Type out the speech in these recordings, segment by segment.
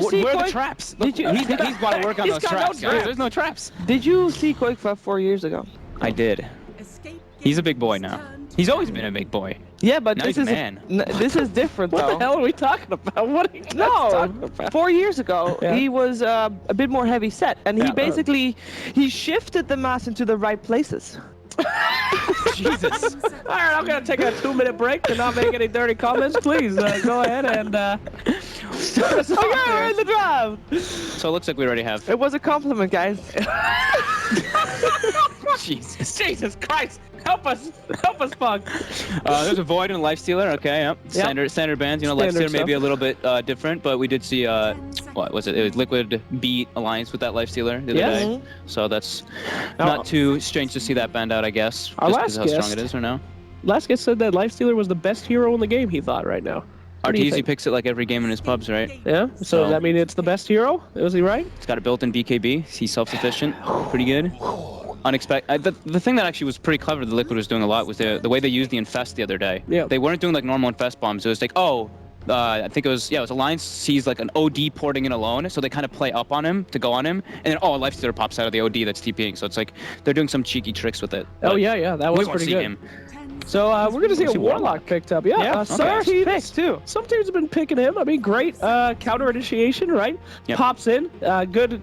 see where are the Quake? traps? Did you? He's got to work on those traps, guys. There's no traps. Did you see Quake 4 years ago? I did. He's a big boy now. He's always been a big boy. Yeah, but Now this he's is a man. this is different though. What the hell are we talking about? What are you guys talking about? 4 years ago, Yeah. he was a bit more heavy set, and he basically he shifted the mass into the right places. Jesus. All right, I'm gonna take a 2-minute break to not make any dirty comments. Please go ahead and start us off Okay, we're here. in the draft. So it looks like we already have. It was a compliment, guys. Jesus Christ! Help us, Pug. There's a Void and a Lifestealer. Okay, yep. Standard bands. You know, Standard Lifestealer may stuff. be a little bit different, but we did see what was it? It was Liquid beat Alliance with that Lifestealer the other Yes. day. So that's not too strange to see that band out, I guess. Our Just last because of how strong guest- it is, or no? Last guy said that Lifestealer was the best hero in the game. He thought right now. What do you Arteezy think? picks it like every game in his pubs, right? Yeah. So does that mean it's the best hero? Was he right? He's got a built-in BKB. He's self-sufficient. Pretty good. Unexpected. The thing that actually was pretty clever that Liquid was doing a lot was the way they used the Infest the other day. Yeah. They weren't doing like normal Infest bombs. It was like, oh, I think it was Alliance sees like an OD porting in alone, so they kind of play up on him to go on him, and then a Lifestealer pops out of the OD that's TPing. So it's like they're doing some cheeky tricks with it. Oh But yeah, that was we won't pretty see good. him. So we're gonna see a see Warlock Warlock. picked up. Yeah, some okay. teams Picks too. Some teams have been picking him. I mean, great counter initiation, right? Yep. Pops in, good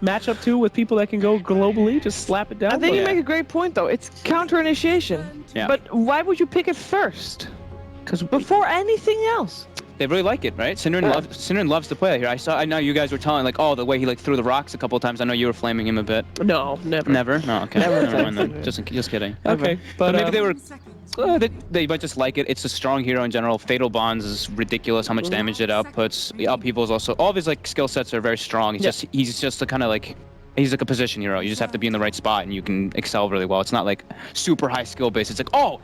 matchup too with people that can go globally. Just slap it down. I think you Yeah. make a great point though. It's counter initiation. Yeah. But why would you pick it first? because Before anything else? They really like it, right? Synderen loves to play here. I know you guys were telling like, oh, the way he like threw the rocks a couple of times. I know you were flaming him a bit. no, never. Never? No, okay. Never Never mind said then. Just kidding. Okay, But but maybe they were. They might just like it. It's a strong hero in general. Fatal Bonds is ridiculous how much damage it outputs. The upheaval is also. All of his like skill sets are very strong. He's just a kind of like. He's like a position hero. You just have to be in the right spot and you can excel really well. It's not like super high skill base. It's like, oh,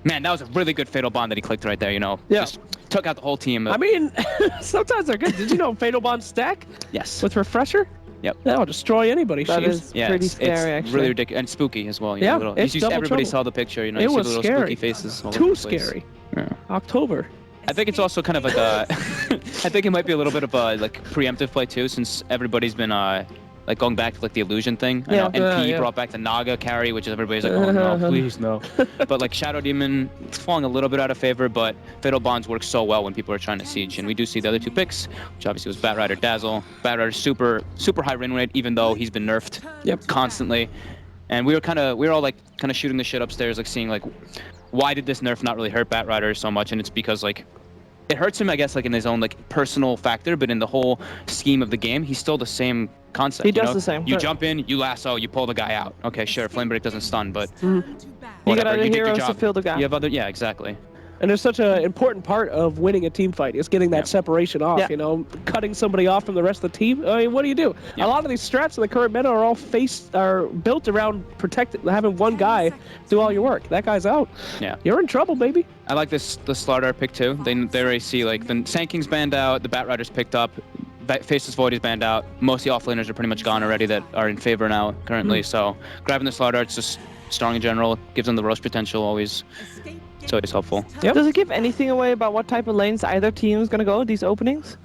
man, that was a really good Fatal Bond that he clicked right there, you know? Yeah. Just took out the whole team. I mean, sometimes they're good. Did you know Fatal Bond stack yes. with Refresher? Yep. That'll destroy anybody. That Jeez. is pretty scary, it's actually. really ridiculous and spooky as well. You Yeah, know, it's double everybody trouble. saw the picture. You know, It you see was the little scary. spooky faces. all over Too the place. scary. Yeah. October. I think it's also kind of like a. I think it might be a little bit of a like preemptive play too, since everybody's been like going back to like the illusion thing. I know NP yeah. brought back the Naga carry, which is everybody's like, oh no, please no. But like Shadow Demon, it's falling a little bit out of favor, but Fatal Bonds work so well when people are trying to siege. And we do see the other two picks, which obviously was Batrider Dazzle. Batrider super high win rate, even though he's been nerfed constantly. And we were all like kind of shooting the shit upstairs, like seeing like, why did this nerf not really hurt Batrider so much? And it's because like, it hurts him, I guess, like in his own like personal factor, but in the whole scheme of the game, he's still the same concept. He you does know? the same. You jump in, you lasso, you pull the guy out. Okay, sure, Flame Break doesn't stun, but You got whatever, other you did your heroes to job. fill the gap. You have other, yeah, exactly. And there's such an important part of winning a team fight is getting that separation off, Yeah. you know, cutting somebody off from the rest of the team. I mean, what do you do? Yeah. A lot of these strats in the current meta are all built around having one guy do all your work. That guy's out. Yeah. You're in trouble, baby. I like the Slardar pick too. They already see like the Sand King's banned out, the Batrider's picked up, Faceless Void is banned out. Most of the offlaners are pretty much gone already that are in favor now currently. So grabbing the Slardar, it's just strong in general, gives them the roast potential always. It's always helpful. Yep. Does it give anything away about what type of lanes either team is going to go, these openings?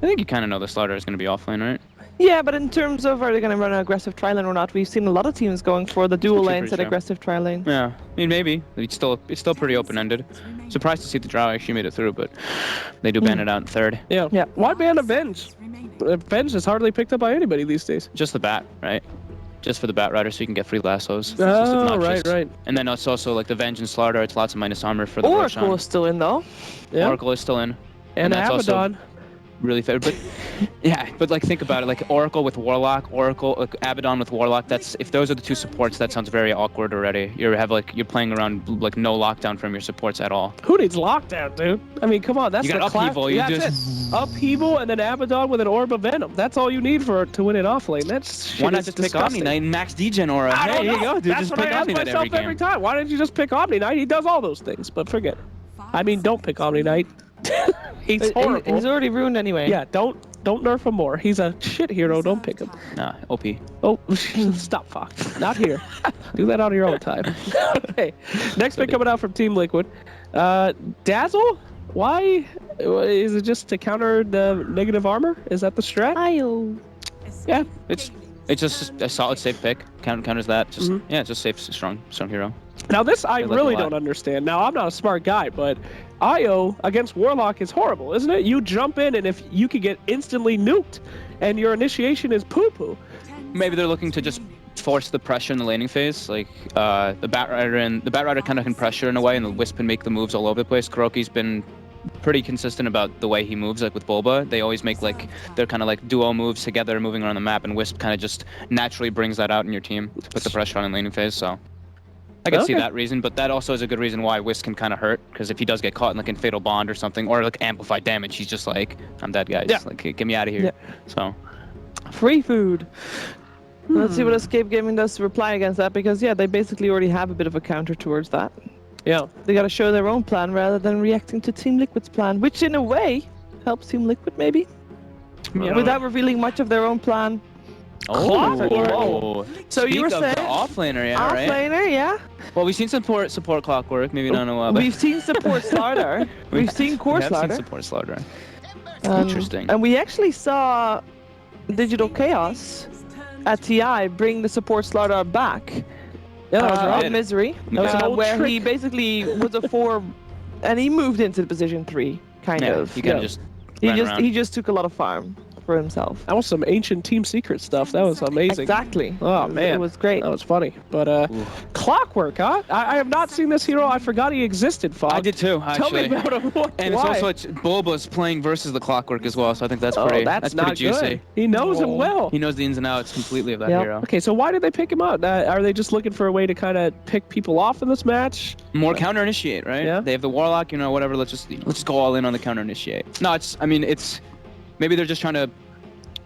I think you kind of know the Slardar is going to be offlane, right? Yeah, but in terms of are they going to run an aggressive tri-lane or not, we've seen a lot of teams going for the dual actually lanes pretty at true. aggressive tri-lane. Yeah, I mean maybe. It's still pretty open-ended. Surprised to see the Drow actually made it through, but they do ban it out in third. Yeah. Yeah. Why ban Avenge? Avenge is hardly picked up by anybody these days. Just the bat, right? Just for the Batrider so you can get free lassos. It's just Oh, obnoxious. right. And then it's also like the Venge and Slardar, it's lots of minus armor for the Oracle Roshan. is still in though. Yeah. Oracle is still in. And that's also Abaddon. really fair, but yeah, but like think about it, like Oracle with Warlock, like Abaddon with Warlock. That's if those are the two supports, that sounds very awkward already. You're playing around like no lockdown from your supports at all. Who needs lockdown, dude? I mean, come on, that's You the got upheaval, you That's just- it. Upheaval and then Abaddon with an Orb of Venom. That's all you need to win an offlane. That's Why not just pick Omni Knight and max Degen Aura? I Hey, don't here you know. go, dude. That's Just what pick I ask Omni Knight myself every game. time. Why didn't you just pick Omni Knight? He does all those things, but forget it. I mean, don't pick Omni Knight. He's horrible. He's already ruined anyway. Yeah, don't nerf him more. He's a shit hero. Don't pick him. Nah, OP. Oh, stop, Fox. Not here. Do that on your own time. Okay. Next pick coming out from Team Liquid. Dazzle? Why? Is it just to counter the negative armor? Is that the strat? Ayo. Yeah. It's just a solid safe pick. Counters that. Just yeah, it's just safe, strong hero. Now this I like really a lot. don't understand. Now I'm not a smart guy, but Io against Warlock is horrible, isn't it? You jump in and if you could get instantly nuked, and your initiation is poo-poo. Maybe they're looking to just force the pressure in the laning phase. Like the Batrider kind of can pressure in a way, and the Wisp can make the moves all over the place. Kuroki's been pretty consistent about the way he moves, like with Bulba. They always make like their kind of like duo moves together, moving around the map, and Wisp kind of just naturally brings that out in your team to put the pressure on in laning phase. So I can see that reason, but that also is a good reason why Wisp can kind of hurt, because if he does get caught in like in Fatal Bond or something, or like amplified damage, he's just like, I'm dead, guys. Yeah. Like, get me out of here. Yeah. So Free food. Let's see what Escape Gaming does to reply against that, because yeah, they basically already have a bit of a counter towards that. Yeah. They got to show their own plan rather than reacting to Team Liquid's plan, which in a way helps Team Liquid maybe, without revealing much of their own plan. Oh, So you were speak of saying the offlaner, yeah, off right? laner, yeah. Well, we've seen support Clockwork, maybe not in a while, but We've seen support Slaughter. We've seen core we have seen Slaughter. support Slaughter. Interesting. And we actually saw Digital Chaos at TI bring the support Slaughter back. Yeah, that was right. Of Misery, That was an old where trick. he basically was a 4, and he moved into the position 3, kind Yeah, of. he kind of just ran around. He just took a lot of farm for himself. That was some ancient Team Secret stuff. That was amazing. Exactly. Oh man, it was great. That was funny. But Clockwork, huh? I have not seen this hero. I forgot he existed. Fog. I did too, Tell me actually. about him. And Why? it's also Bulba's playing versus the Clockwork as well, so I think that's Oh, pretty. that's pretty not juicy. good. He knows him well. He knows the ins and outs completely of that Yep. hero. Okay, so why did they pick him up? Are they just looking for a way to kind of pick people off in this match? More counter initiate, right? Yeah. They have the Warlock, whatever. Let's just go all in on the counter initiate. No, it's maybe they're just trying to.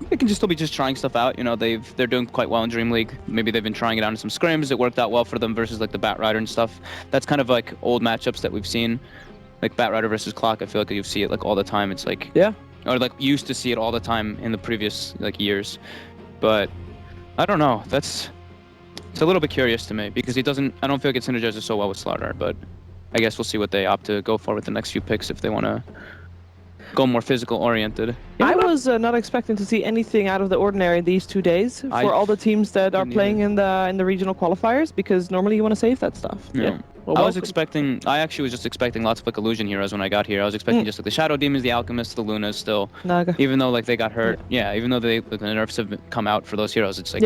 They can just still be just trying stuff out. They're doing quite well in DreamLeague. Maybe they've been trying it out in some scrims. It worked out well for them versus like the Batrider and stuff. That's kind of like old matchups that we've seen, like Batrider versus Clock. I feel like you see it like all the time. It's like or like used to see it all the time in the previous like years. But I don't know. It's a little bit curious to me because I don't feel like it synergizes so well with Slaughter. But I guess we'll see what they opt to go for with the next few picks if they want to go more physical oriented. I was not expecting to see anything out of the ordinary these 2 days for all the teams that are playing in the regional qualifiers, because normally you want to save that stuff. Yeah. Well, I actually was just expecting lots of like illusion heroes when I got here. I was expecting just like the Shadow Demons, the Alchemists, the Lunas still. Naga. Even though like they got hurt. Yeah, even though the nerfs have come out for those heroes, it's like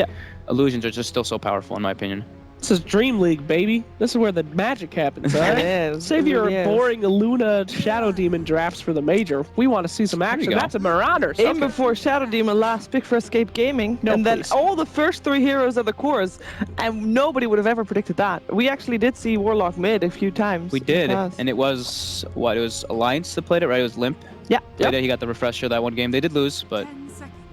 illusions are just still so powerful in my opinion. This is DreamLeague, baby. This is where the magic happens, all right? It is. Save It your really is. boring Luna Shadow Demon drafts for the major. We want to see some action. go. That's a Marauders. In before Shadow Demon last pick for Escape Gaming, No, and then please. all the first 3 heroes are the cores, and nobody would have ever predicted that. We actually did see Warlock mid a few times. We did, Yes. and it was Alliance that played it, right? It was Limp. Yeah. Played it. He got the refresher that one game. They did lose, but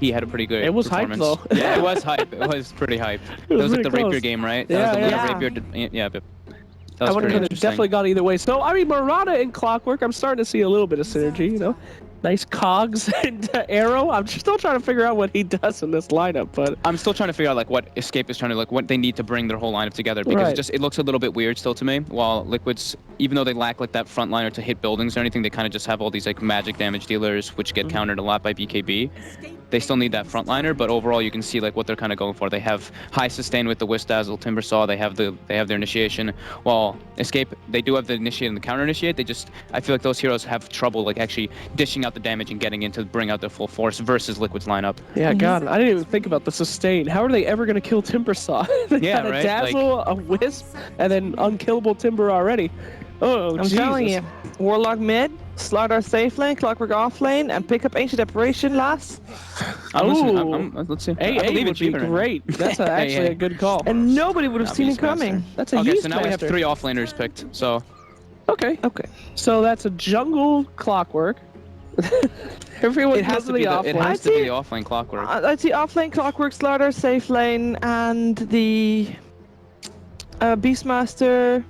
he had a pretty good It was hype, performance. though. Yeah, it was hype. It was pretty hype. It was was like pretty the Rapier close. game, right? Yeah, That was the yeah. Rapier. But that I was would pretty have interesting. definitely gone either way. So, I mean, Marauder and Clockwork, I'm starting to see a little bit of synergy, Nice cogs and Arrow. I'm still trying to figure out what he does in this lineup, but I'm still trying to figure out like what Escape is trying to what they need to bring their whole lineup together, because Right. it looks a little bit weird still to me. While Liquid's, even though they lack like that frontliner to hit buildings or anything, they kind of just have all these like magic damage dealers which get countered a lot by BKB. They still need that frontliner, but overall you can see like what they're kind of going for. They have high sustain with the Wisp Dazzle, Timbersaw. They have their initiation. While Escape, they do have the initiate and the counter initiate. I feel like those heroes have trouble like actually dishing out the damage and getting in to bring out their full force versus Liquid's lineup. yeah, God, I didn't even think about the sustain. How are they ever going to kill Timbersaw? They Yeah, got a right, Dazzle, a Wisp, and then unkillable Timber already. Oh, I'm Jesus. telling you, Warlock mid, Slaughter safe lane, Clockwork off lane, and pick up Ancient Apparition last. Let's see. I AA believe would it's be cheaper than that. great. That's actually a good call. And nobody would have seen it Beastmaster. coming. That's a Okay, Yeast so now we have Master. 3 offlaners picked. So Okay. Okay. So that's a jungle Clockwork. Everyone it has goes to be the the offlane. offlane Clockwork. I see off lane, Clockwork, Slaughter, safe lane, and the Beastmaster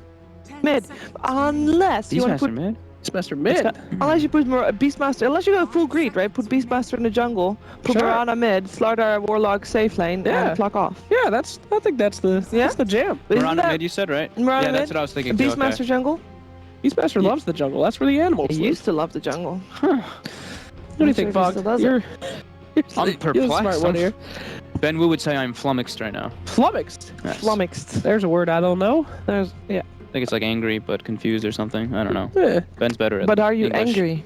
mid. Unless you want to Beastmaster put, mid. Beastmaster mid. unless you put more Beastmaster, unless you go full greed, right? Put Beastmaster in the jungle, put Sure. Mirana mid, Slaughter, Warlock, safe lane, Yeah. and clock off. Yeah, I think that's the jam. Isn't Mirana that mid, you said, right? Mirana Yeah, that's mid? what I was thinking too. Beastmaster Okay. jungle? Beastmaster loves the jungle. That's where the animals He live. used to love the jungle. What do you think, Fog? You're I'm you're the smart perplexed. one here. Ben Wu would say I'm flummoxed right now. Flummoxed. Yes. Flummoxed. There's a word I don't know. Yeah. I think it's like angry but confused or something. I don't know. Eh. Ben's better at But are you English. angry?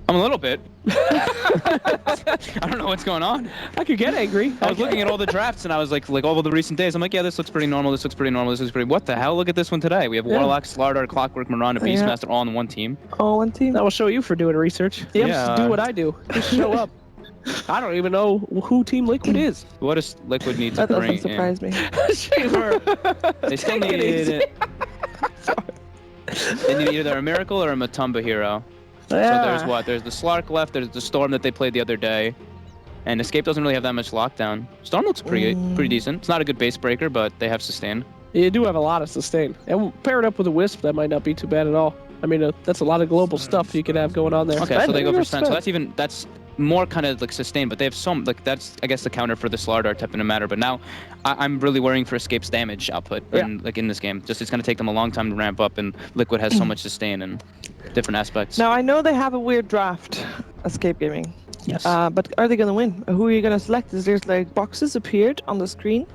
I'm a little bit. I don't know what's going on. I could get angry. I was looking at all the drafts and I was like all the recent days. I'm like, yeah, this looks pretty normal. This looks pretty normal. This looks pretty. What the hell? Look at this one today. We have Warlock, Slardar, Clockwork, Miranda, Beastmaster all on one team. Oh, one team. That will show you for doing research. Yep. Just do what I do. Just show up. I don't even know who Team Liquid is. What does Liquid need to That bring doesn't in? surprise me. They still Take it easy. need. They need either a Miracle or a Matumba hero. Yeah. So there's what? There's the Slark left. There's the Storm that they played the other day, and Escape doesn't really have that much lockdown. Storm looks pretty decent. It's not a good base breaker, but they have sustain. You do have a lot of sustain. And pair it up with a Wisp, that might not be too bad at all. I mean, that's a lot of global stuff you can have going on there. Okay, so they go for Spend. Stun. So that's more kind of like sustain, but they have some that's I guess the counter for the Slardar type in a matter. But now I'm really worrying for Escape's damage output in this game. Just it's gonna take them a long time to ramp up, and Liquid has so much sustain and different aspects. Now, I know they have a weird draft, Escape Gaming. Yes. But are they going to win? Who are you going to select? There's like boxes appeared on the screen,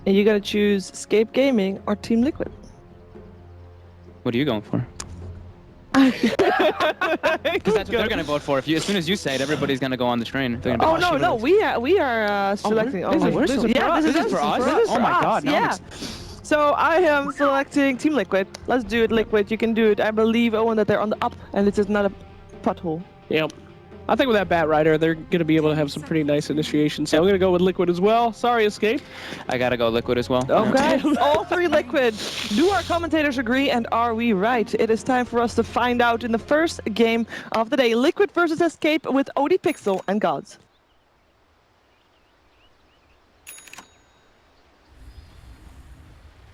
and you got to choose Escape Gaming or Team Liquid. What are you going for? Because that's what they're gonna vote for. As soon as you say it, everybody's gonna go on the train. They're gonna be Oh no, we are selecting. this is for us? This is for us? This is Oh for my us, God, now I'm yeah. So I am selecting Team Liquid. Let's do it, Liquid. You can do it. I believe, Owen, that they're on the up, and this is not a pothole. Yep. I think with that Bat Rider, they're going to be able to have some pretty nice initiation. So I'm going to go with Liquid as well. Sorry, Escape. I gotta go Liquid as well. Okay, all three Liquid. Do our commentators agree, and are we right? It is time for us to find out in the first game of the day. Liquid versus Escape with OD Pixel and Gods.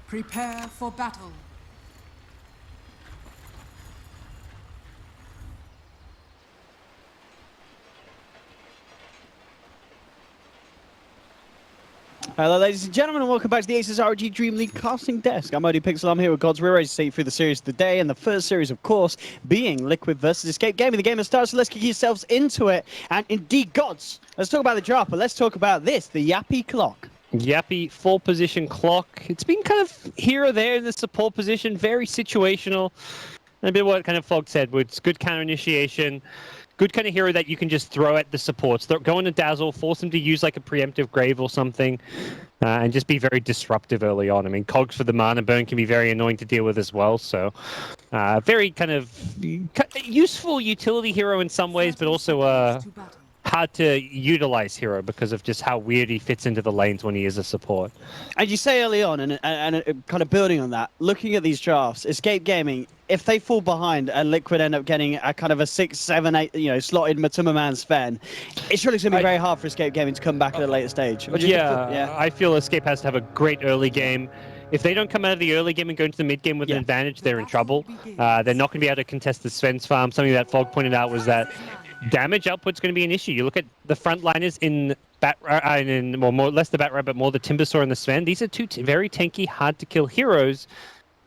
Prepare for battle. Hello, ladies and gentlemen, and welcome back to the Aces RG Dream League casting desk. I'm OD Pixel. I'm here with Gods. We're ready to take you through the series of the day, and the first series, of course, being Liquid versus Escape Gaming. The game has started, so let's kick yourselves into it. And indeed, Gods, let's talk about the draft, but let's talk about this, the Yappy Clock. Yappy, full position clock. It's been kind of here or there in the support position, very situational. And a bit of what kind of Fog said, with good counter initiation. Good kind of hero that you can just throw at the supports. Go into Dazzle, force them to use like a preemptive Grave or something, and just be very disruptive early on. I mean, Cogs for the mana burn can be very annoying to deal with as well. So, very kind of useful utility hero in some ways, but also hard to utilize hero because of just how weird he fits into the lanes when he is a support. As you say early on, and kind of building on that, looking at these drafts, Escape Gaming, if they fall behind and Liquid end up getting a kind of a 6, 7, 8, slotted Matuma Man Sven, it's really going to be very hard for Escape Gaming to come back at a later stage. Yeah, I feel Escape has to have a great early game. If they don't come out of the early game and go into the mid game with an advantage, they're in trouble. They're not going to be able to contest the Sven's farm. Something that Fog pointed out was that damage output's going to be an issue. You look at the frontliners in less the Bat but more the Timbersaw and the Sven. These are two very tanky, hard to kill heroes.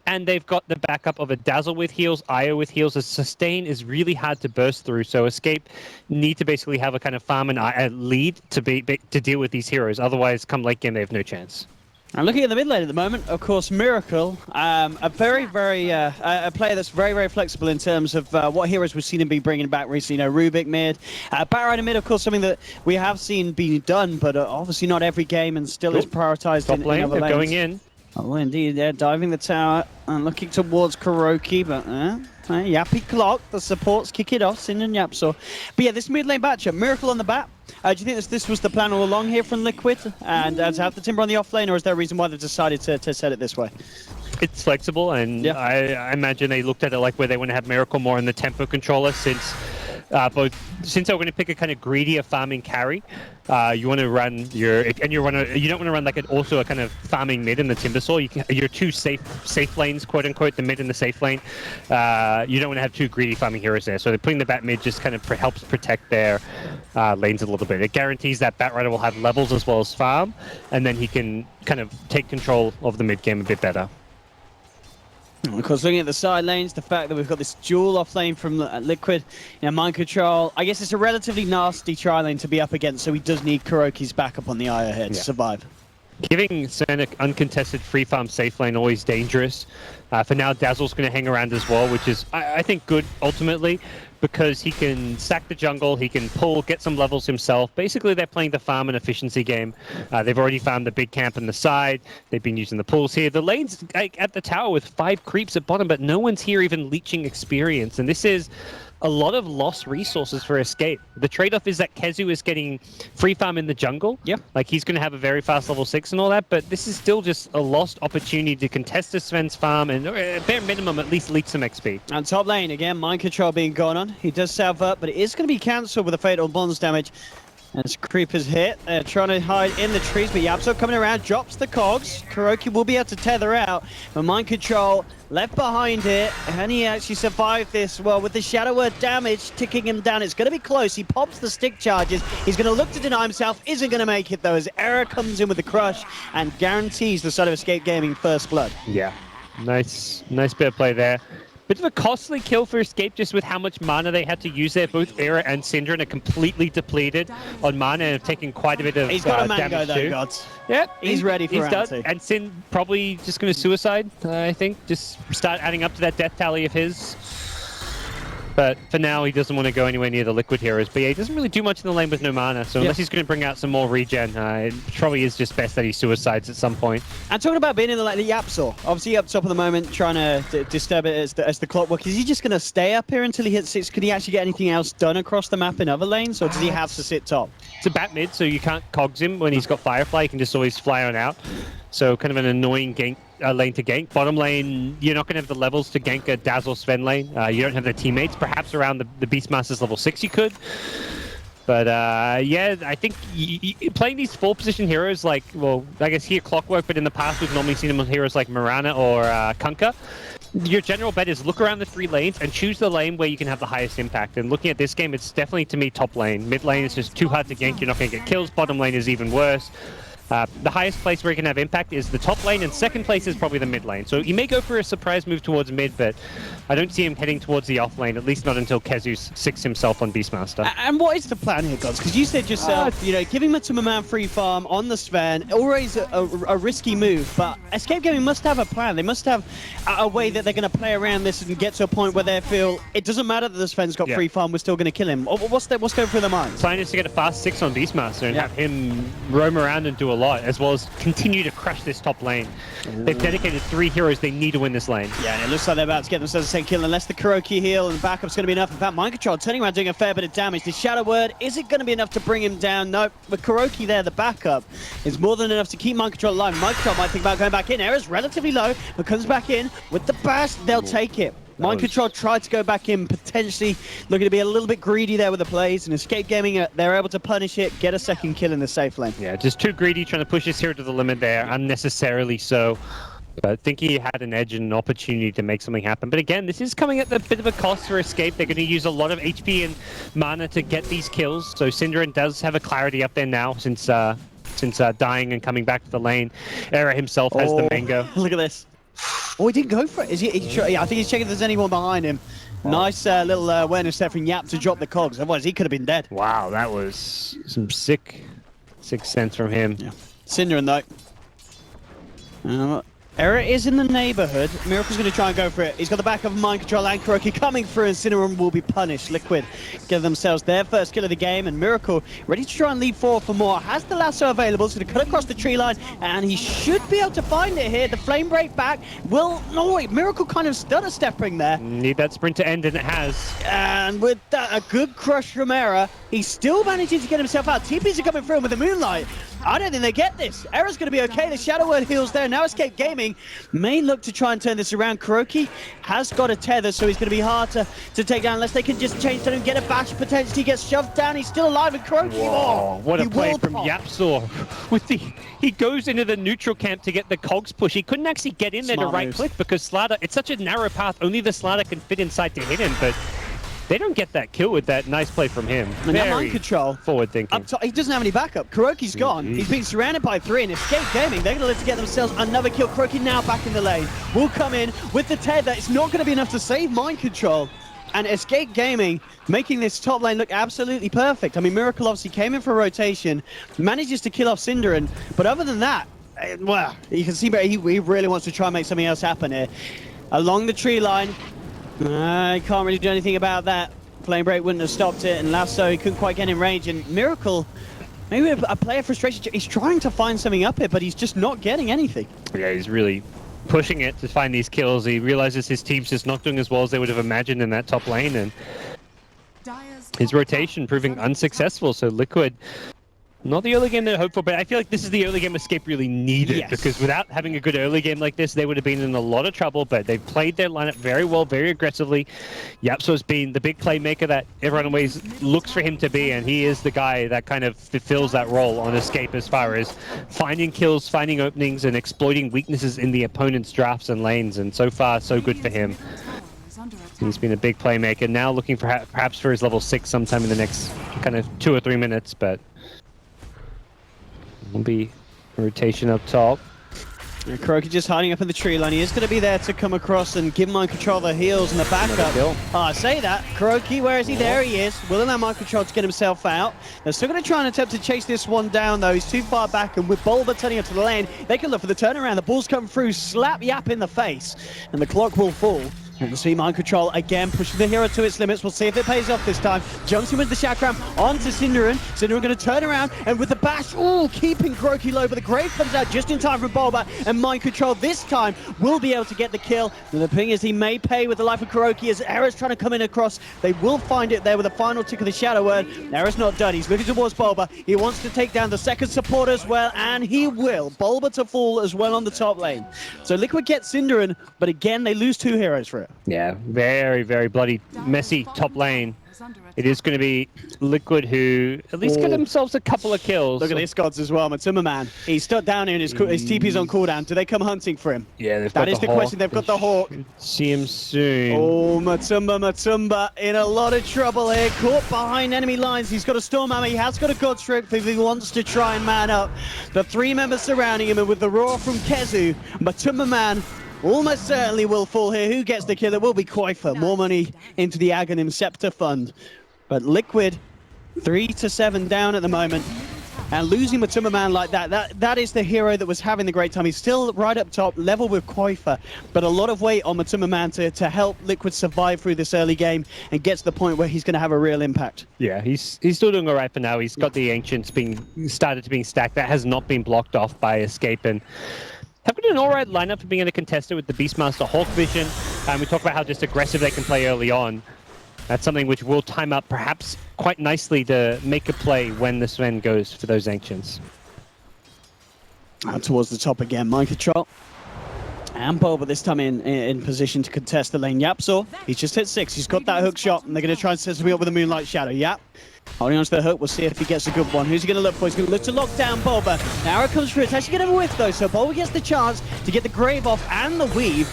And they've got the backup of a Dazzle with heals, Io with heals. A Sustain is really hard to burst through. So Escape need to basically have a kind of farm and lead to deal with these heroes. Otherwise, come late game, they have no chance. And looking at the mid lane at the moment, of course, Miracle, a very, a player that's very, very flexible in terms of what heroes we've seen him be bringing back recently. Rubik mid, Batrider mid, of course, something that we have seen being done, but obviously not every game and still is prioritized Top in lane, other they're lanes. going in. Oh, indeed, they're diving the tower and looking towards Kuroki, but Yappy Clock, the supports kick it off, Sin and Yapso. But yeah, this mid lane matchup, Miracle on the bat. Do you think this was the plan all along here from Liquid, and to have the Timber on the off lane, or is there a reason why they've decided to set it this way? It's flexible, and I imagine they looked at it like where they want to have Miracle more in the tempo controller since they're going to pick a kind of greedier farming carry. You want to run you don't want to run like also a kind of farming mid in the Timbersaw. Your two safe lanes, quote unquote, the mid and the safe lane. You don't want to have two greedy farming heroes there. So they're putting the Bat mid just kind of helps protect their lanes a little bit. It guarantees that Batrider will have levels as well as farm, and then he can kind of take control of the mid game a bit better. And of course, looking at the side lanes, the fact that we've got this dual off lane from Liquid, mind control. I guess it's a relatively nasty tri lane to be up against, so he does need Kuroky's backup on the IO here to survive. Giving Cernic uncontested free farm safe lane always dangerous. For now, Dazzle's going to hang around as well, which is, I think, good ultimately, because he can sack the jungle, he can pull, get some levels himself. Basically, they're playing the farm and efficiency game. They've already found the big camp on the side. They've been using the pulls here. The lane's at the tower with 5 creeps at bottom, but no one's here even leeching experience. And this is a lot of lost resources for Escape. The trade-off is that Kezu is getting free farm in the jungle. Yeah. Like, he's going to have a very fast level 6 and all that, but this is still just a lost opportunity to contest the Sven's farm and, bare minimum, at least leech some XP. And top lane, again, mind control being gone on. He does salve up, but it is going to be cancelled with a fatal bonds damage. As creepers hit, they're trying to hide in the trees, but Yapso coming around, drops the cogs. Kuroky will be able to tether out, but mind control left behind it, and he actually survived this. Well, with the Shadow Word damage ticking him down, it's going to be close. He pops the stick charges. He's going to look to deny himself, isn't going to make it though, as Era comes in with the crush and guarantees the side of Escape Gaming first blood. Yeah, nice bit of play there. Bit of a costly kill for Escape, just with how much mana they had to use there. Both Era and Syndra are completely depleted on mana and have taken quite a bit of He's got a mango damage though, too. Gods. Yeah, He's ready for round 2. And Sin probably just going to suicide, I think. Just start adding up to that death tally of his. But for now, he doesn't want to go anywhere near the Liquid heroes. But yeah, he doesn't really do much in the lane with no mana. So unless he's going to bring out some more regen, it probably is just best that he suicides at some point. And talking about being in the lane, the Yapsaw, obviously up top at the moment, trying to disturb it as the clockwork. Is he just going to stay up here until he hits 6? Could he actually get anything else done across the map in other lanes, or does he have to sit top? It's a bat mid, so you can't cogs him when he's got Firefly. He can just always fly on out. So kind of an annoying gank, lane to gank. Bottom lane, you're not going to have the levels to gank a Dazzle Sven lane. You don't have the teammates. Perhaps around the Beastmaster's level 6 you could. But yeah, I think playing these 4-position heroes like, well, I guess here Clockwork, but in the past we've normally seen them with heroes like Mirana or Kunkka. Your general bet is look around the 3 lanes and choose the lane where you can have the highest impact. And looking at this game, it's definitely, to me, top lane. Mid lane is just too hard to gank. You're not going to get kills. Bottom lane is even worse. The highest place where you can have impact is the top lane, and second place is probably the mid lane. So he may go for a surprise move towards mid, but I don't see him heading towards the off lane, at least not until Kezu's 6 himself on Beastmaster. And what is the plan here, Gods? Because you said yourself, giving Matuma Man free farm on the Sven, always a risky move, but Escape Gaming must have a plan. They must have a way that they're going to play around this and get to a point where they feel it doesn't matter that the Sven's got free farm, we're still going to kill him. What's going through their minds? Plan is to get a fast 6 on Beastmaster and have him roam around and do a lot, as well as continue to crush this top lane. They've dedicated 3 heroes they need to win this lane. Yeah, and it looks like they're about to get themselves a second kill, unless the Kuroky heal and the backup's going to be enough. In fact, Mind Control turning around doing a fair bit of damage. The Shadow Word, is it going to be enough to bring him down? Nope. With Kuroky there, the backup is more than enough to keep Mind Control alive. Mind Control might think about going back in. Era's relatively low, but comes back in with the bash. They'll take it. Mind Control tried to go back in, potentially looking to be a little bit greedy there with the plays, and Escape Gaming, they're able to punish it, get a second kill in the safe lane. Yeah, just too greedy, trying to push his hero to the limit there, unnecessarily so. But I think he had an edge and an opportunity to make something happen. But again, this is coming at a bit of a cost for Escape. They're going to use a lot of HP and mana to get these kills. So Syndra does have a clarity up there now since dying and coming back to the lane. Era himself has the mango. Look at this. Oh, he didn't go for it. Yeah, I think he's checking if there's anyone behind him. Nice little awareness there from Yap to drop the cogs. Otherwise, he could have been dead. Wow, that was some sick sense from him. Yeah. Syndra, though. Era is in the neighborhood. Miracle's going to try and go for it. He's got the back of Mind Control and Kuroky coming through, and Cinnamon will be punished. Liquid give themselves their first kill of the game, and Miracle ready to try and lead forward for more. Has the lasso available, so to cut across the tree line, and he should be able to find it here. The flame break back will... No, wait, Miracle kind of stutter-stepping there. Need that sprint to end, and it has. And with that, a good crush from Era, he's still managing to get himself out. TPs are coming through with the Moonlight. I don't think they get this. Era's going to be okay. The Shadow Word heals there. Now Escape Gaming may look to try and turn this around. Kuroky has got a tether, so he's going to be hard to take down unless they can just change to him, get a bash, potentially get shoved down. He's still alive, and Kuroky... Whoa, what a play from Yapsaw. He goes into the neutral camp to get the cogs push. He couldn't actually get in there to right-click because Slardar... It's such a narrow path. Only the Slardar can fit inside to hit him, but... they don't get that kill with that nice play from him. And that Very mind control. forward thinking. Up top, he doesn't have any backup. Kuroki's gone. He's being surrounded by 3, and Escape Gaming, they're going to look to get themselves another kill. Kuroki now back in the lane. Will come in with the tether. It's not going to be enough to save mind control. And Escape Gaming making this top lane look absolutely perfect. I mean, Miracle obviously came in for a rotation, manages to kill off Cinderin, but other than that, well, you can see he really wants to try and make something else happen here. Along the tree line, I can't really do anything about that. Flame Break wouldn't have stopped it, and Lasso, he couldn't quite get in range, and Miracle, maybe a player frustration, he's trying to find something up here, but he's just not getting anything. Yeah, he's really pushing it to find these kills. He realizes his team's just not doing as well as they would have imagined in that top lane, and his rotation proving unsuccessful. So Liquid, not the early game they hoped for, but I feel like this is the early game Escape really needed. Yes. Because without having a good early game like this, they would have been in a lot of trouble, but they've played their lineup very well, very aggressively. Yapso's been the big playmaker that everyone always looks for him to be, and he is the guy that kind of fulfills that role on Escape as far as finding kills, finding openings, and exploiting weaknesses in the opponent's drafts and lanes, and so far, so good for him. He's been a big playmaker, now looking for perhaps for his level 6 sometime in the next kind of 2 or 3 minutes, but will be a rotation up top. Kuroki just hiding up in the tree line. He is going to be there to come across and give mind control the heals and the backup. Oh, I say that. Kuroki, where is he? There he is. Will allow mind control to get himself out. They're still going to try and attempt to chase this one down, though. He's too far back, and with Bulba turning up to the lane, they can look for the turnaround. The ball's come through, slap Yap in the face, and the clock will fall. And we'll see mind control again, pushing the hero to its limits. We'll see if it pays off this time. Jumps in with the chakram onto Cinderin. Cinderin going to turn around, and with the bash, keeping Kuroki low, but the grave comes out just in time for Bulba, and mind control this time will be able to get the kill. And the thing is, he may pay with the life of Kuroki as Era's trying to come in across. They will find it there with the final tick of the Shadow Word. Era's not done. He's looking towards Bulba. He wants to take down the second support as well, and he will. Bulba to fall as well on the top lane. So Liquid gets Cinderin, but again, they lose 2 heroes for it. Yeah, very, very bloody, messy top lane. It is going to be Liquid who at least get themselves a couple of kills. Look at this, gods, as well. Matsuma Man, he's stuck down here and his TP's on cooldown. Do they come hunting for him? Yeah, that is the question. They've got the Hawk. See him soon. Oh, Matumba in a lot of trouble here. Caught behind enemy lines. He's got a Storm Hammer. He has got a God Stroke if he wants to try and man up. The 3 members surrounding him, and with the roar from Kezu, Matumba Man almost certainly will fall here. Who gets the kill? It will be Koifa. More money into the Aghanim Scepter Fund. But Liquid, 3 to 7 down at the moment. And losing Matumba Man like that is the hero that was having the great time. He's still right up top, level with Koifa, but a lot of weight on Matumba Man to help Liquid survive through this early game and get to the point where he's going to have a real impact. Yeah, he's still doing all right for now. He's got the Ancients being stacked. That has not been blocked off by Escape, and have got an alright lineup for being able to contest it with the Beastmaster Hawk Vision. We talk about how just aggressive they can play early on. That's something which will time up perhaps quite nicely to make a play when the Sven goes for those Ancients. Out towards the top again, mind control. And Bulba this time in position to contest the lane. Yapsaw, he's just hit 6. He's got that hook shot, and they're going to try and set something up with a Moonlight Shadow. Yap, holding on to the hook. We'll see if he gets a good one. Who's he going to look for? He's going to look to lock down Bulba. Now it comes through. It's actually going to whiff, though, so Bulba gets the chance to get the Grave off and the Weave.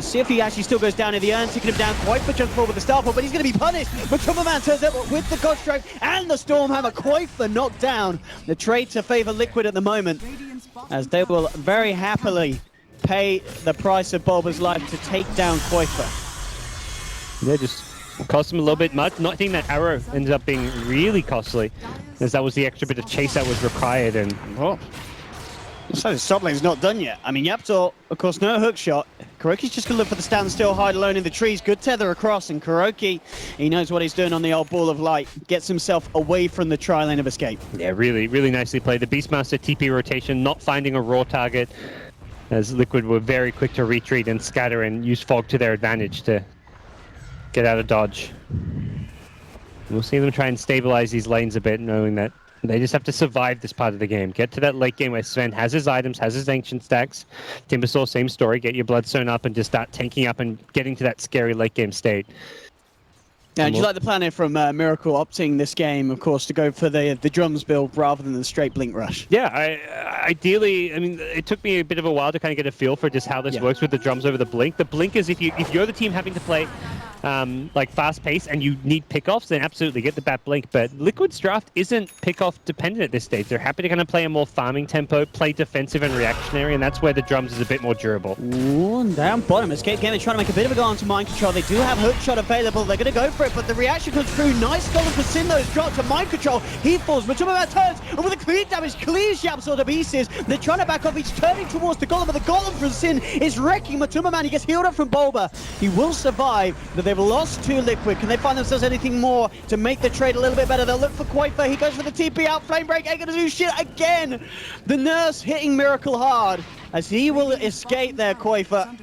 See if he actually still goes down in the urn, taking him down quite for jump forward with the Starfall, but he's going to be punished. But Man turns up with the God Stroke and the Stormhammer. Koifa knocked down. The trade to favor Liquid at the moment, as they will very happily pay the price of Bulba's life to take down Koifa. Yeah, just cost him a little bit much. Not think that arrow ended up being really costly, as that was the extra bit of chase that was required. And so the top lane's not done yet. I mean, Yaptor, of course, no hook shot. Kuroki's just going to look for the standstill, hide alone in the trees. Good tether across, and Kuroki, he knows what he's doing on the old ball of light. Gets himself away from the tri-lane of escape. Yeah, really, really nicely played. The Beastmaster TP rotation, not finding a raw target, as Liquid were very quick to retreat and scatter and use Fog to their advantage to get out of dodge. We'll see them try and stabilize these lanes a bit, knowing that they just have to survive this part of the game. Get to that late game where Sven has his items, has his ancient stacks. Timbersaw, same story. Get your Bloodstone up and just start tanking up and getting to that scary late game state. Now, do you like the plan here from Miracle opting this game, of course, to go for the drums build rather than the straight Blink Rush? Yeah, ideally, I mean, it took me a bit of a while to kind of get a feel for just how this works with the drums over the Blink. The Blink is if you're the team having to play like fast pace and you need pickoffs, then absolutely get the bat blink. But Liquid's draft isn't pickoff dependent at this stage. They're happy to kind of play a more farming tempo, play defensive and reactionary, and that's where the drums is a bit more durable. Ooh, and down bottom, Escape Gaming trying to make a bit of a go onto Mind Control. They do have Hook Shot available. They're going to go for it, but the reaction comes through. Nice golem for Sin, though. Dropped to Mind Control. He falls, but Matuma turns, and with a clear damage, clears Yapsor to pieces. They're trying to back off. He's turning towards the golem, but the golem from Sin is wrecking Matuma Man. He gets healed up from Bulba. He will survive, but they've lost to Liquid. Can they find themselves anything more to make the trade a little bit better? They'll look for Quafer. He goes for the TP out. Flame Break ain't gonna do shit again. The Nurse hitting Miracle hard as he will escape there, Quafer.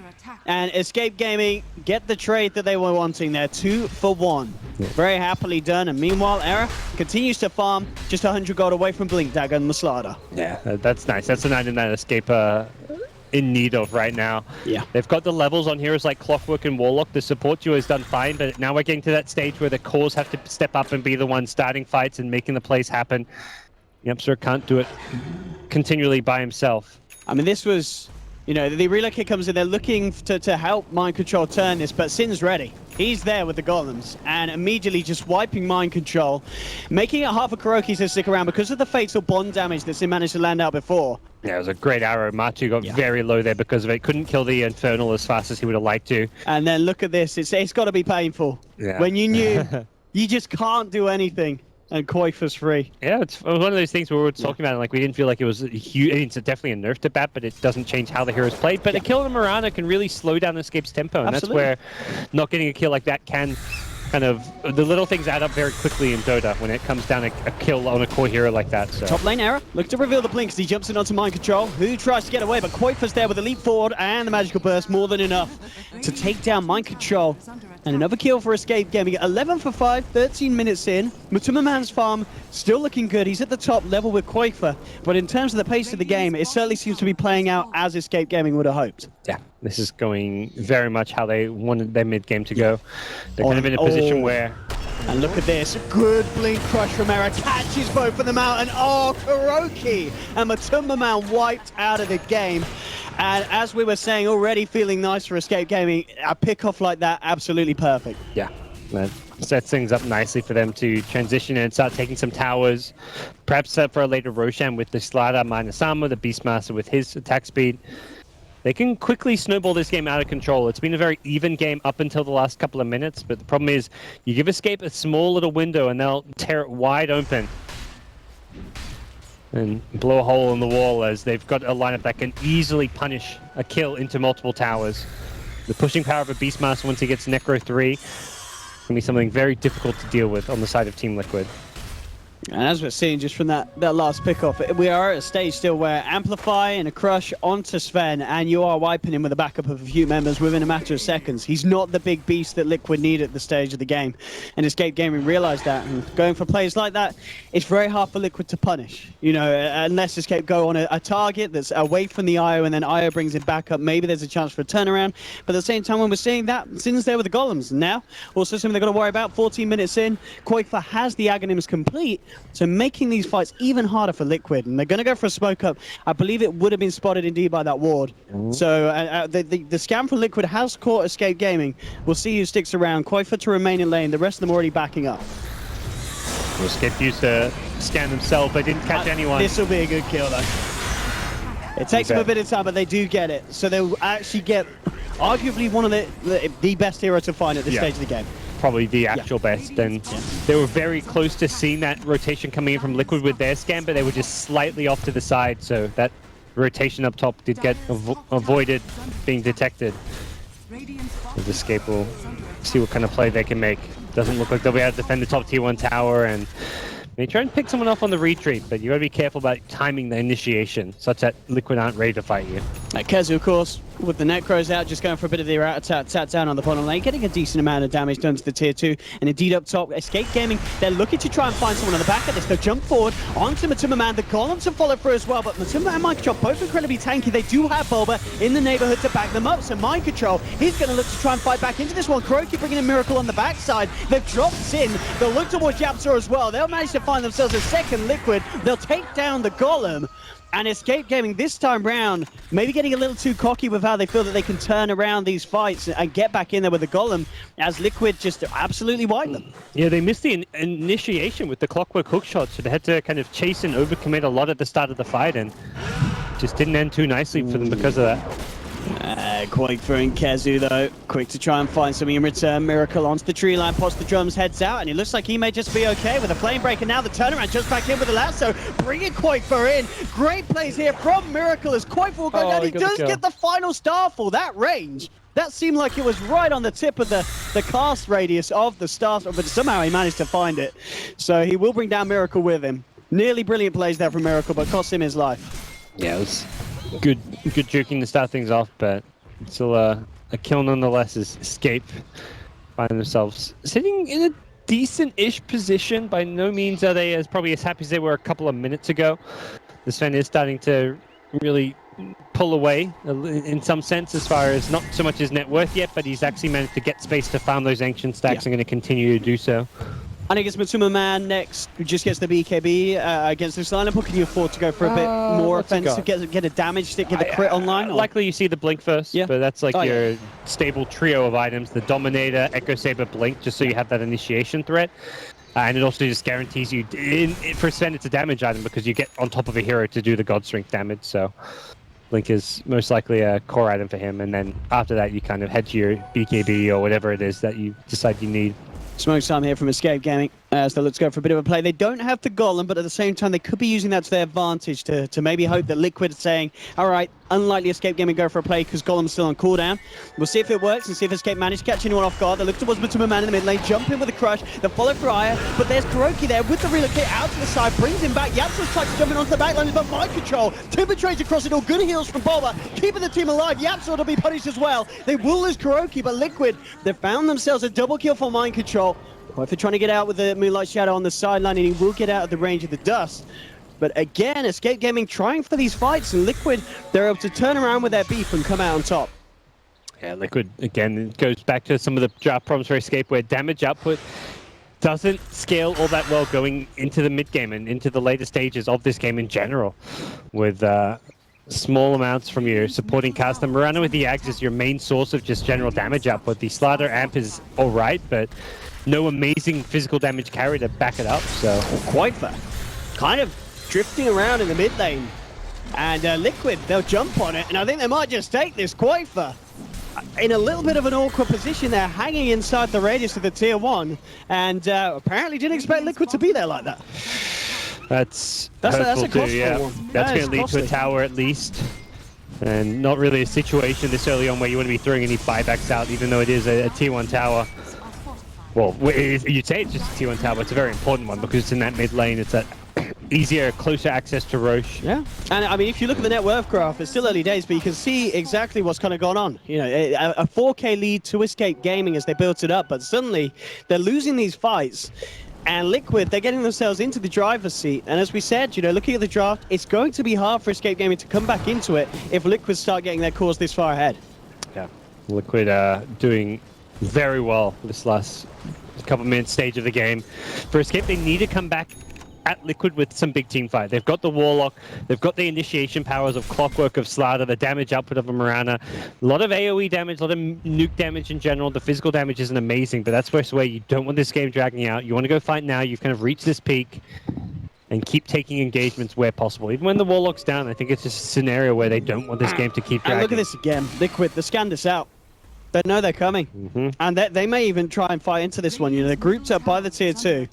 And Escape Gaming get the trade that they were wanting there, 2 for 1. Very happily done. And meanwhile, Era continues to farm just 100 gold away from Blink Dagger and Maslada. Yeah, that's nice. That's the 99 Escape in need of right now. Yeah. They've got the levels on heroes like Clockwork and Warlock. The support duo has done fine, but now we're getting to that stage where the cores have to step up and be the ones starting fights and making the plays happen. Yapsor can't do it continually by himself. I mean, this was, you know, the relocate comes in, they're looking to help Mind Control turn this, but Sin's ready. He's there with the golems, and immediately just wiping Mind Control, making it hard for Kuroki to stick around because of the fatal bond damage that Sin managed to land out before. Yeah, it was a great arrow. Matu got very low there because of it. Couldn't kill the Infernal as fast as he would have liked to. And then look at this, it's got to be painful. Yeah. When you knew you just can't do anything. And Quafer's free. Yeah, it's one of those things where we were talking about it, like we didn't feel like it was a huge, it's definitely a nerf to bat, but it doesn't change how the heroes played. But a kill on Mirana can really slow down Escape's tempo, and Absolutely. that's where not getting a kill like that can kind of, the little things add up very quickly in Dota when it comes down a kill on a core hero like that. So. Top lane Era, look to reveal the blinks. He jumps in onto Mind Control, who tries to get away, but Quafer's there with a leap forward and the magical burst, more than enough to take down Mind Control. And another kill for Escape Gaming. 11 for 5, 13 minutes in. Matuma Man's farm still looking good. He's at the top level with Quafer. But in terms of the pace of the game, it certainly seems to be playing out as Escape Gaming would have hoped. Yeah, this is going very much how they wanted their mid game to go. They're kind of in a position where... And look at this, good blink crush from Era, catches both of them out, and oh, Kuroki and Matuma Man wiped out of the game. And as we were saying, already feeling nice for Escape Gaming, a pick-off like that, absolutely perfect. Yeah, that sets things up nicely for them to transition and start taking some towers. Perhaps for a later Roshan with the Slada minus armor, the Beastmaster with his attack speed. They can quickly snowball this game out of control. It's been a very even game up until the last couple of minutes, but the problem is you give Escape a small little window and they'll tear it wide open and blow a hole in the wall as they've got a lineup that can easily punish a kill into multiple towers. The pushing power of a Beastmaster once he gets Necro 3 can be something very difficult to deal with on the side of Team Liquid. And as we're seeing just from that last pick-off, we are at a stage still where Amplify and a crush onto Sven, and you are wiping him with a backup of a few members within a matter of seconds. He's not the big beast that Liquid need at the stage of the game, and Escape Gaming realized that. And going for plays like that, it's very hard for Liquid to punish. You know, unless Escape go on a target that's away from the IO, and then IO brings it back up, maybe there's a chance for a turnaround. But at the same time, when we're seeing that, Sin's there with the golems. And now, also something they've got to worry about, 14 minutes in, Quafer has the Aghanims complete, so making these fights even harder for Liquid. And they're going to go for a smoke up. I believe it would have been spotted indeed by that ward. So the scan from Liquid has caught Escape Gaming. We'll see who sticks around. Quafer to remain in lane. The rest of them already backing up. Well, Escape used to scan themselves, but didn't catch anyone. This will be a good kill, though. It takes them a bit of time, but they do get it. So they'll actually get arguably one of the best hero to find at this stage of the game. Probably the actual best, and they were very close to seeing that rotation coming in from Liquid with their scan, but they were just slightly off to the side, so that rotation up top did get avoided being detected. With Escape will see what kind of play they can make. Doesn't look like they'll be able to defend the top tier 1 tower, and they try and pick someone off on the retreat, but you gotta be careful about timing the initiation, such that Liquid aren't ready to fight you. Kezu, of course, with the Necros out, just going for a bit of the rat-a-tat down on the bottom lane, getting a decent amount of damage done to the tier 2. And indeed up top, Escape Gaming, they're looking to try and find someone on the back of this. They'll jump forward onto Matuma Man. The Golems to follow through as well, but Matuma and Mind Control both incredibly tanky. They do have Bulba in the neighborhood to back them up, so Mind Control, he's going to look to try and fight back into this one. Kuroki bringing a Miracle on the backside. They've dropped Sin. They'll look towards Yapsor as well. They'll manage to find themselves a second Liquid. They'll take down the Golem. And Escape Gaming this time round, maybe getting a little too cocky with how they feel that they can turn around these fights and get back in there with the Golem, as Liquid just absolutely wiped them. Yeah, they missed the initiation with the clockwork hook shot, so they had to kind of chase and overcommit a lot at the start of the fight, and just didn't end too nicely for them because of that. Quakefer and Kezu though, quick to try and find something in return. Miracle onto the tree line, pops the drums, heads out, and it looks like he may just be okay with a flame break. And now the turnaround just back in with the lasso, bringing Quakefer in. Great plays here from Miracle as Quakefer will go down. He does get the final starfall. That range, that seemed like it was right on the tip of the cast radius of the starfall, but somehow he managed to find it. So he will bring down Miracle with him. Nearly brilliant plays there from Miracle, but cost him his life. Yeah, it was good juking to start things off, but still a kill nonetheless as Escape find themselves sitting in a decent-ish position. By no means are they probably as happy as they were a couple of minutes ago. The Sven is starting to really pull away in some sense as far as not so much his net worth yet, but he's actually managed to get space to farm those ancient stacks and going to continue to do so. I think it's Matuma Man next, who just gets the BKB against this lineup. Or can you afford to go for a bit more offensive, get a damage stick, get a crit online? Or? Likely you see the Blink first, but that's like your stable trio of items. The Dominator, Echo Saber, Blink, just so you have that initiation threat. And it also just guarantees you, for Sven, it's a damage item because you get on top of a hero to do the God Strength damage. So Blink is most likely a core item for him. And then after that, you kind of head to your BKB or whatever it is that you decide you need. Smoke time here from Escape Gaming as they look to go for a bit of a play. They don't have the Golem, but at the same time, they could be using that to their advantage to maybe hope that Liquid is saying, all right, unlikely Escape Gaming go for a play because Golem's still on cooldown. We'll see if it works and see if Escape manage to catch anyone off guard. They look towards Matuma Man in the mid lane, jump in with a crush. They follow for Aya, but there's Kuroki there with the relocate out to the side, brings him back. Yapso's tries to jump in onto the back line, but mind control. Timber trades across it all, good heals from Boba, keeping the team alive. Yapso will be punished as well. They will lose Kuroki, but Liquid, they found themselves a double kill for mind control. Well, if they're trying to get out with the Moonlight Shadow on the sideline, and he will get out of the range of the dust. But again, Escape Gaming trying for these fights, and Liquid, they're able to turn around with their beef and come out on top. Yeah, Liquid, again, it goes back to some of the draft problems for Escape, where damage output doesn't scale all that well going into the mid-game and into the later stages of this game in general, with small amounts from your supporting cast. The Mirana with the Axe is your main source of just general damage output. The Slaughter Amp is alright, but no amazing physical damage carry to back it up, so... Quakefer kind of drifting around in the mid lane. And Liquid, they'll jump on it, and I think they might just take this. Quakefer in a little bit of an awkward position there, hanging inside the radius of the tier 1, and apparently didn't expect Liquid to be there like that. That's a costly yeah. one. That's going to lead to a tower at least. And not really a situation this early on where you want to be throwing any buybacks out, even though it is a tier 1 tower. Well, you'd say it's just a tier 1 tower, but it's a very important one because it's in that mid lane. It's that easier, closer access to Roche. Yeah, and I mean, if you look at the net worth graph, it's still early days, but you can see exactly what's kind of gone on. You know, a 4K lead to Escape Gaming as they built it up, but suddenly they're losing these fights. And Liquid, they're getting themselves into the driver's seat. And as we said, you know, looking at the draft, it's going to be hard for Escape Gaming to come back into it if Liquid start getting their cores this far ahead. Yeah, Liquid doing very well this last couple minutes stage of the game. For Escape, they need to come back at Liquid with some big team fight. They've got the Warlock, they've got the initiation powers of Clockwork, of Slaughter, the damage output of a Mirana. A lot of AoE damage, a lot of nuke damage in general. The physical damage isn't amazing, but that's where you don't want this game dragging out. You want to go fight now. You've kind of reached this peak and keep taking engagements where possible. Even when the Warlock's down, I think it's just a scenario where they don't want this game to keep dragging. And look at this again. Liquid, they scanned this out. They know they're coming. And they may even try and fight into this one. You know, they're grouped up by the tier 2.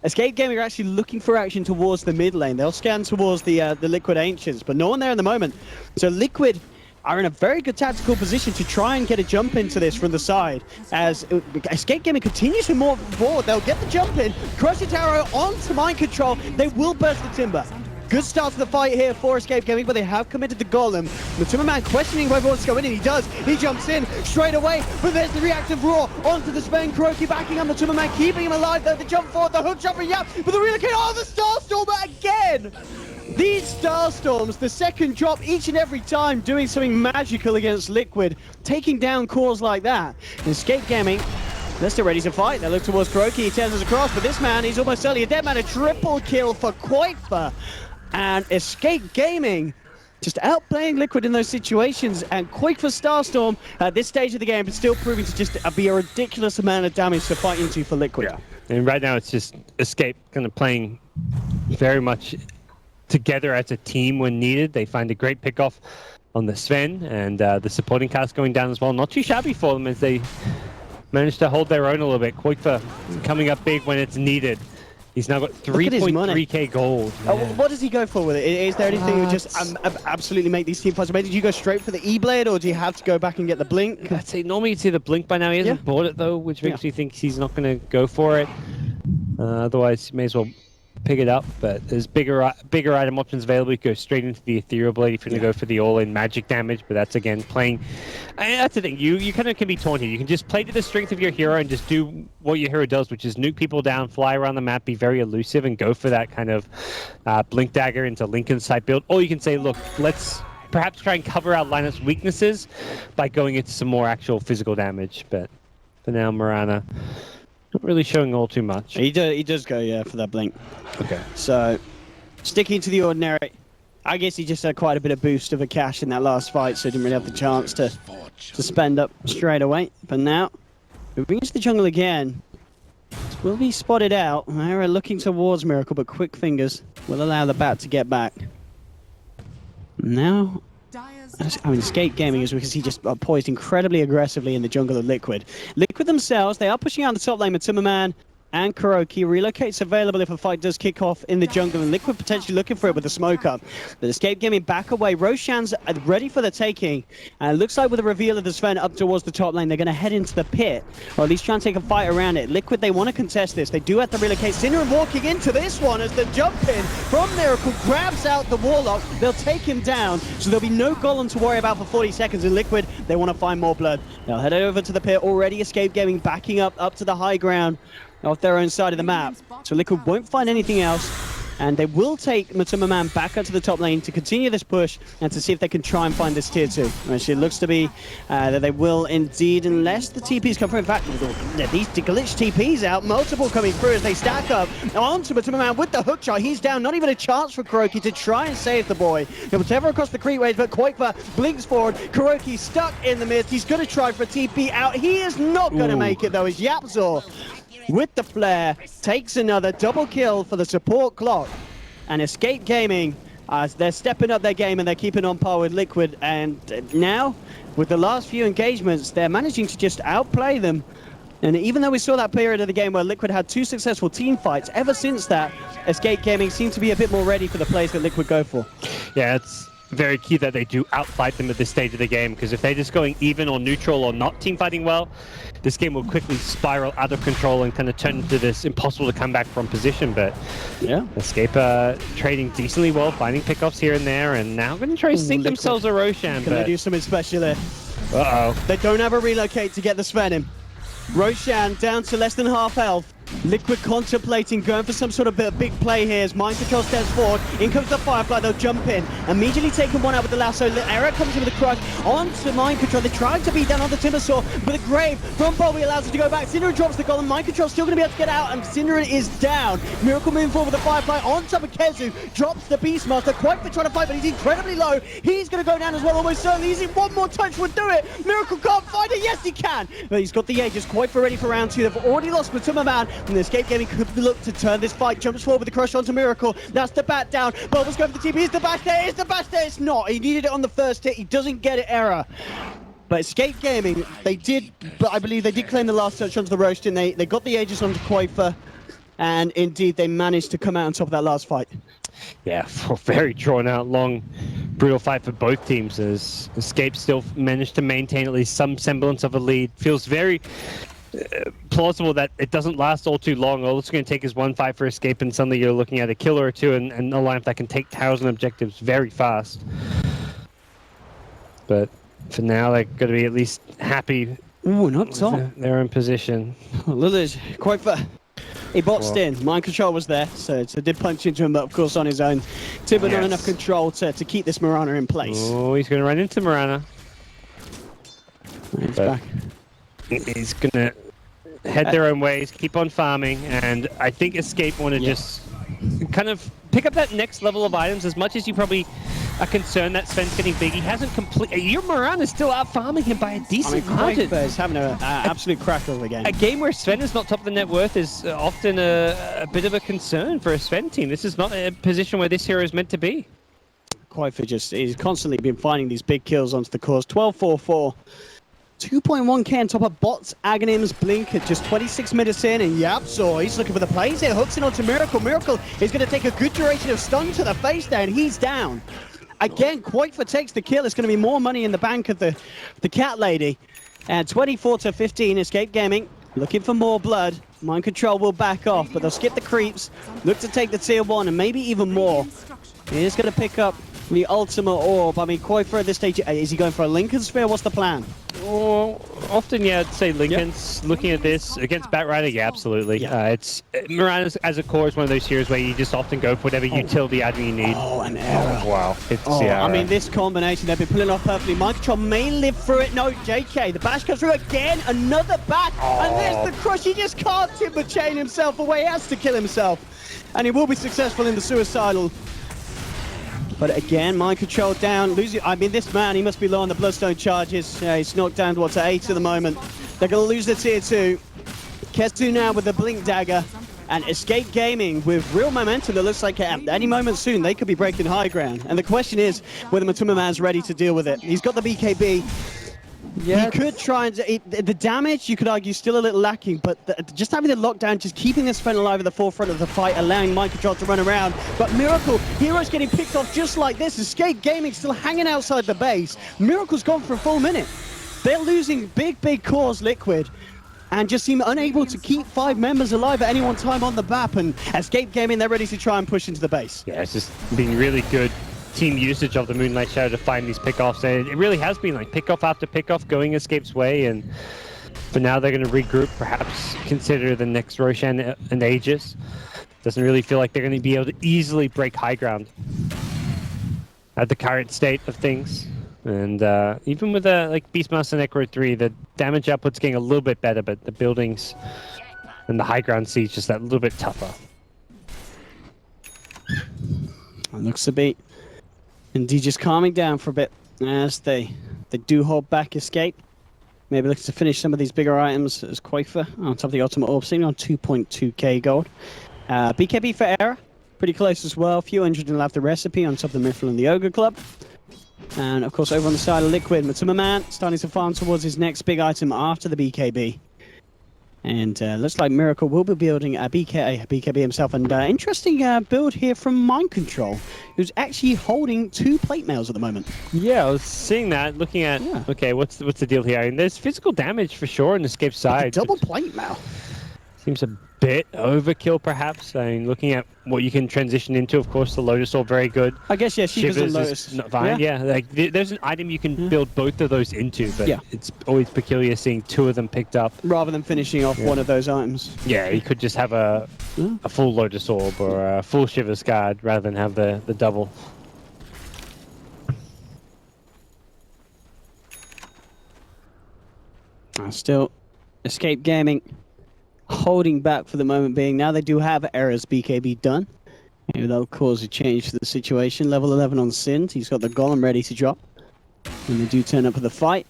Escape Gaming are actually looking for action towards the mid lane. They'll scan towards the Liquid Ancients, but no one there in the moment. So Liquid are in a very good tactical position to try and get a jump into this from the side. As Escape Gaming continues to move forward, they'll get the jump in, crush the arrow onto mind control. They will burst the timber. Good start to the fight here for Escape Gaming, but they have committed the Golem. Matuma Man questioning whether he wants to go in, and he does. He jumps in straight away, but there's the reactive roar onto the Sven. Kuroki backing up Matuma Man, keeping him alive there. The jump forward, the hook shot for Yap, but the relocate, the Starstorm again! These Starstorms, the second drop each and every time, doing something magical against Liquid, taking down cores like that. Escape Gaming, they're still ready to fight. They look towards Kuroki, he turns us across, but this man, he's almost certainly a dead man. A triple kill for Quakefer. And Escape Gaming just outplaying Liquid in those situations, and Quake for Starstorm at this stage of the game, but still proving to just be a ridiculous amount of damage to fight into for Liquid. Yeah. And right now it's just Escape kind of playing very much together as a team when needed. They find a great pickoff on the Sven, and the supporting cast going down as well. Not too shabby for them as they manage to hold their own a little bit. Quake for coming up big when it's needed. He's now got 3.3k gold. What does he go for with it? Is there anything that would just absolutely make these team fights? Did you go straight for the E-Blade, or do you have to go back and get the Blink? I'd say normally you'd see the Blink by now. He hasn't bought it though, which makes me think he's not going to go for it. Otherwise, he may as well pick it up, but there's bigger item options available. You go straight into the Ethereal Blade if you're going to go for the all-in magic damage, but that's again playing. And that's the thing, you kind of can be taunted. You can just play to the strength of your hero and just do what your hero does, which is nuke people down, fly around the map, be very elusive, and go for that kind of Blink Dagger into Lincoln's type build. Or you can say, look, let's perhaps try and cover our lineup's weaknesses by going into some more actual physical damage. But for now, Mirana not really showing all too much. He does go, for that Blink. Okay. So, sticking to the ordinary. I guess he just had quite a bit of boost of a cash in that last fight, so he didn't really have the chance to spend up straight away. But now, moving into the jungle again, will be spotted out. Era looking towards Miracle, but quick fingers will allow the bat to get back. Now, Escape Gaming is because he just poised incredibly aggressively in the jungle of Liquid. Liquid themselves, they are pushing out the top lane with Timmerman and Kuroki. Relocate's available if a fight does kick off in the jungle, and Liquid potentially looking for it with the smoke up. But Escape Gaming back away. Roshan's ready for the taking. And it looks like with the reveal of the Sven up towards the top lane, they're going to head into the pit, or at least try and take a fight around it. Liquid, they want to contest this. They do have to relocate. Synderen walking into this one as the jump in from Miracle grabs out the Warlock. They'll take him down, so there'll be no Golem to worry about for 40 seconds. In Liquid, they want to find more blood. They'll head over to the pit. Already Escape Gaming backing up to the high ground off their own side of the map. So Liquid won't find anything else, and they will take Matuma Man back up to the top lane to continue this push and to see if they can try and find this tier 2. Which it looks to be that they will indeed, unless the TPs come through. In fact, these glitch TPs out, multiple coming through as they stack up onto Matuma Man with the hook shot. He's down, not even a chance for Kuroki to try and save the boy. He'll tear across the creep waves, but Quakefa blinks forward. Kuroki stuck in the mist. He's going to try for a TP out. He is not going to make it though, as Yapzor with the flare takes another double kill for the support clock. And Escape Gaming, they're stepping up their game and they're keeping on par with Liquid. And now, with the last few engagements, they're managing to just outplay them. And even though we saw that period of the game where Liquid had 2 successful team fights, ever since that, Escape Gaming seemed to be a bit more ready for the plays that Liquid go for. Yeah, it's very key that they do outfight them at this stage of the game, because if they're just going even or neutral or not team fighting well, this game will quickly spiral out of control and kind of turn into this impossible to come back from position. But yeah, Escape trading decently well, finding pickoffs here and there, and now going to try to sink themselves a Roshan. Can they do something special there? Uh-oh. They don't have a relocate to get the Sven in. Roshan down to less than half health. Liquid contemplating going for some sort of big play here as Mind Control steps forward. In comes the Firefly, they'll jump in. Immediately taking one out with the lasso. Era comes in with a crush onto Mind Control. They're trying to beat down on the Timbersaw, but the Grave from Bobby allows it to go back. Synderen drops the Golem. Mind Control still going to be able to get out, and Synderen is down. Miracle moving forward with the Firefly on top of Kezu. Drops the Beastmaster. Quite for trying to fight, but he's incredibly low. He's going to go down as well, almost certainly. Easy, one more touch would do it. Miracle can't find it. Yes, he can. But he's got the Aegis. Quite for ready for round 2. They've already lost Matuma Man, and the Escape Gaming could look to turn this fight. Jumps forward with the crush onto Miracle. That's the bat down. Bulba's going for the TP. Is the bash there? Is the bash there? It's not. He needed it on the first hit. He doesn't get it. Error. But Escape Gaming, they did, but I believe they did claim the last touch onto the roast, and they got the Aegis onto Quafer, and indeed they managed to come out on top of that last fight. Yeah, very drawn out, long, brutal fight for both teams as Escape still managed to maintain at least some semblance of a lead. Feels very plausible that it doesn't last all too long. All it's going to take is one fight for Escape, and suddenly you're looking at a kill or two and a lineup that can take towers and objectives very fast. But for now, they're going to be at least happy. Ooh, not top. They're in position. Lillard, quite for. He boxed in. Mind Control was there, so it did punch into him, but of course on his own. Timber not enough control to keep this Mirana in place. Oh, he's going to run into Mirana. He's back. He's going to head their own ways, keep on farming, and I think Escape want to just kind of pick up that next level of items. As much as you probably are concerned that Sven's getting big, he hasn't completely... Your Moran is still out farming him by a decent margin. Is having an absolute cracker of a game. A game where Sven is not top of the net worth is often a bit of a concern for a Sven team. This is not a position where this hero is meant to be. Quite he's constantly been finding these big kills onto the course. 12-4-4. 2.1k on top of bots, Aghanims, Blink at just 26 minutes in, and YapzOr, he's looking for the plays here, hooks in onto Miracle. Miracle is going to take a good duration of stun to the face there, and he's down. Again, Quaitfa takes the kill. It's going to be more money in the bank of the cat lady. And 24-15, Escape Gaming looking for more blood. Mind Control will back off, but they'll skip the creeps, look to take the tier 1, and maybe even more. He is going to pick up the ultimate orb. I mean, Quaitfa at this stage, is he going for a Lincoln Sphere? What's the plan? Or often, yeah, I'd say Lincoln's looking at this against Batrider. Yeah, absolutely. Yeah. It's Moran as a core is one of those heroes where you just often go for whatever utility item you need. Oh, an error. Wow. I mean, this combination, they've been pulling off perfectly. Mind Control may live through it. No, JK, the bash comes through again. Another back. And there's the crush. He just can't timber chain himself away. He has to kill himself. And he will be successful in the suicidal. But again, Mind Control down, losing. I mean, this man, he must be low on the Bloodstone charges. He's knocked down to what's at 8 at the moment. They're going to lose the tier 2. Kestu now with the Blink Dagger. And Escape Gaming with real momentum that looks like at any moment soon they could be breaking high ground. And the question is whether Matumaman's ready to deal with it. He's got the BKB. Yeah, he could try and... the damage, you could argue, still a little lacking, but just having the lockdown, just keeping this Sven alive at the forefront of the fight, allowing Mind Control to run around. But Miracle, Hero's getting picked off just like this. Escape Gaming still hanging outside the base. Miracle's gone for a full minute. They're losing big cores, Liquid, and just seem unable to keep 5 members alive at any one time on the map. And Escape Gaming, they're ready to try and push into the base. Yeah, it's just been really good team usage of the Moonlight Shadow to find these pickoffs, and it really has been like pickoff after pickoff going Escape's way. And for now they're going to regroup, perhaps consider the next Roshan and Aegis. Doesn't really feel like they're going to be able to easily break high ground at the current state of things. And even with like Beastmaster Necro 3, the damage output's getting a little bit better, but the buildings and the high ground siege just that little bit tougher. It looks to be indeed just calming down for a bit as they do hold back Escape. Maybe looking to finish some of these bigger items as Quaitfa on top of the Ultimate Orb, sitting on 2.2k gold. BKB for Era, pretty close as well. Few hundred will have the recipe on top of the Mithril and the Ogre Club. And of course over on the side of Liquid, Matumaman starting to farm towards his next big item after the BKB. And looks like Miracle will be building a BKB himself. And interesting build here from Mind Control, who's actually holding 2 plate mails at the moment. Yeah, I was seeing that, looking at, okay, what's the deal here? I mean, there's physical damage for sure on the Escape side. Double plate mail. Seems a bit overkill, perhaps. I mean, looking at what you can transition into, of course, the Lotus Orb, very good. I guess, yeah, Shiva's and Lotus. Not fine. Yeah, like there's an item you can build both of those into, but it's always peculiar seeing 2 of them picked up. Rather than finishing off one of those items. Yeah, you could just have a full Lotus Orb or a full Shiva's Guard rather than have the double. Still, Escape Gaming holding back for the moment being. Now they do have Era's BKB done. Maybe that'll cause a change to the situation. Level 11 on Sint. He's got the Golem ready to drop. And they do turn up for the fight.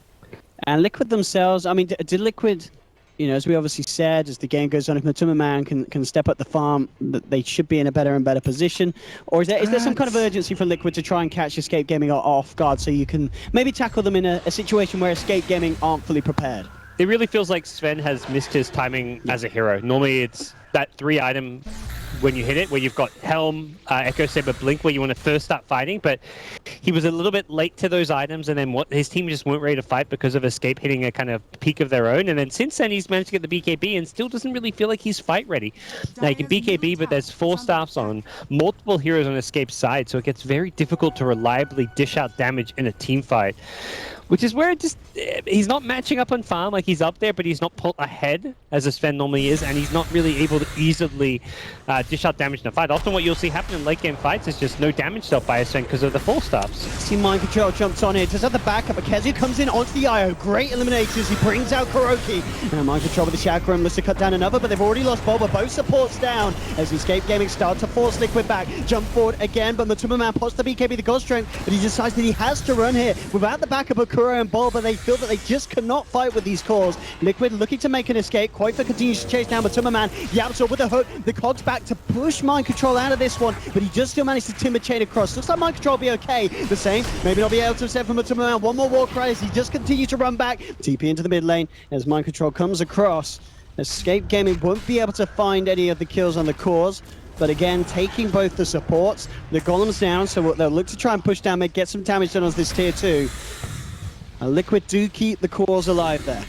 And Liquid themselves, I mean, did Liquid, you know, as we obviously said, as the game goes on, if Matumaman can step up the farm, they should be in a better and better position. Or is there some kind of urgency for Liquid to try and catch Escape Gaming off guard so you can maybe tackle them in a situation where Escape Gaming aren't fully prepared? It really feels like Sven has missed his timing as a hero. Normally it's that 3 item when you hit it, where you've got Helm, Echo Saber, Blink, where you want to first start fighting, but he was a little bit late to those items, and then his team just weren't ready to fight because of Escape hitting a kind of peak of their own, and then since then he's managed to get the BKB and still doesn't really feel like he's fight ready. Now he can BKB, but there's 4 staffs on multiple heroes on Escape's side, so it gets very difficult to reliably dish out damage in a team fight. Which is where he's not matching up on farm, like he's up there, but he's not pulled ahead as a Sven normally is, and he's not really able to easily dish out damage in a fight. Often what you'll see happen in late game fights is just no damage dealt by Ascent because of the full stops. See Mind Control jumps on it, just at the backup, but Kezu comes in onto the IO. Great eliminators, he brings out Kuroki. And Mind Control with the Chakra looks to cut down another, but they've already lost Bulba. Both supports down as Escape Gaming start to force Liquid back. Jump forward again, but Matuma Man pots the BKB, the God Strength, but he decides that he has to run here. Without the backup of Kuro and Bulba, they feel that they just cannot fight with these cores. Liquid looking to make an escape. Koifa continues to chase down Matuma Man. Yapso with the hook, the Cog's back to push Mind Control out of this one, but he just still managed to timber chain across. Looks like Mind Control will be okay. The same, maybe not be able to set for Matuma Man. One more war cry as he just continues to run back. TP into the mid lane as Mind Control comes across. Escape Gaming won't be able to find any of the kills on the cores, but again, taking both the supports, the golems down, so they'll look to try and push down mid, get some damage done on this tier 2. Liquid do keep the cores alive there.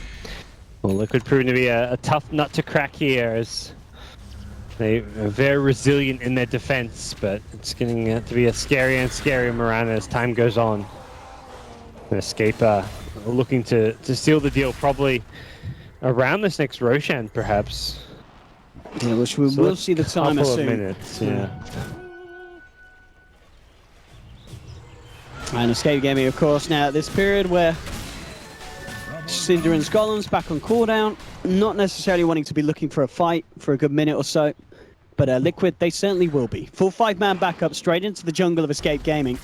Well, Liquid proving to be a tough nut to crack here as they are very resilient in their defense, but it's getting to be a scarier and scarier Miranda as time goes on. Escape looking to seal the deal probably around this next Roshan, perhaps. Yeah, which we will see the timer soon. Couple of minutes, yeah. And Escape Gaming, of course, now at this period where Cinderan's golems back on cooldown, not necessarily wanting to be looking for a fight for a good minute or so, but Liquid, they certainly will be. Full 5-man backup straight into the jungle of Escape Gaming.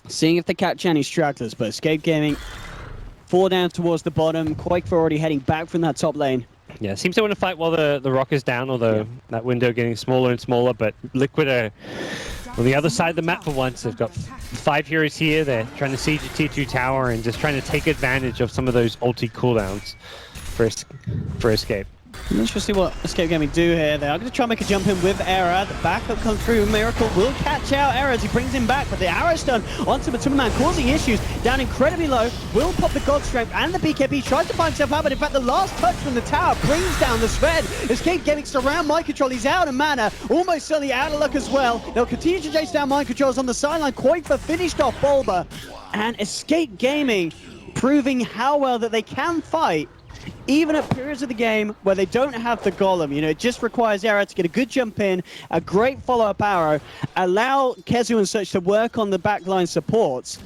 Seeing if they catch any stragglers, but Escape Gaming 4 down towards the bottom. Koifa already heading back from that top lane. Yeah, seems they want to fight while the rock is down, although that window getting smaller and smaller, but Liquid are on the other side of the map for once. They've got 5 heroes here. They're trying to siege a tier 2 tower and just trying to take advantage of some of those ulti cooldowns for Escape. Let's just see what Escape Gaming do here. They are going to try and make a jump in with Era. The backup comes through. Miracle will catch out Era as he brings him back, but the arrow stun onto Matuma Man, causing issues. Down incredibly low. Will pop the God Strength and the BKB. Tries to find himself out, but in fact the last touch from the tower brings down the Sven. Escape Gaming surround Mind Control. He's out of mana. Almost certainly out of luck as well. They'll continue to chase down Mind Controls on the sideline. Koifa finished off Bulba. And Escape Gaming proving how well that they can fight even at periods of the game where they don't have the golem. You know, it just requires Arrow to get a good jump in, a great follow-up arrow, allow Kezu and such to work on the backline supports,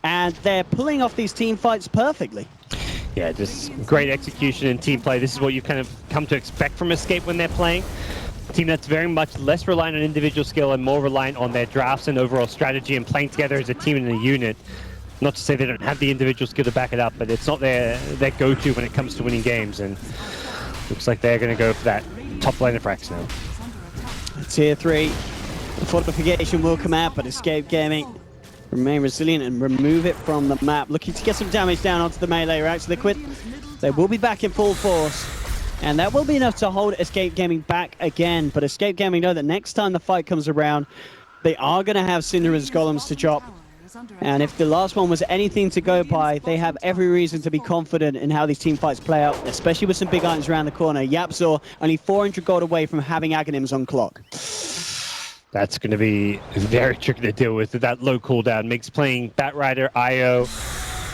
and they're pulling off these team fights perfectly. Yeah, just great execution and team play. This is what you kind of come to expect from Escape when they're playing. A team that's very much less reliant on individual skill and more reliant on their drafts and overall strategy and playing together as a team and a unit. Not to say they don't have the individual skill to back it up, but it's not their go-to when it comes to winning games, and looks like they're going to go for that top lane of frags now. Tier 3, the fortification will come out, but Escape Gaming remain resilient and remove it from the map. Looking to get some damage down onto the melee racks. Liquid, they will be back in full force, and that will be enough to hold Escape Gaming back again, but Escape Gaming know that next time the fight comes around, they are going to have Cinderan's golems to drop. And if the last one was anything to go by, they have every reason to be confident in how these team fights play out, especially with some big items around the corner. Yapzor only 400 gold away from having Aghanims on clock. That's going to be very tricky to deal with that low cooldown. Makes playing Batrider, IO,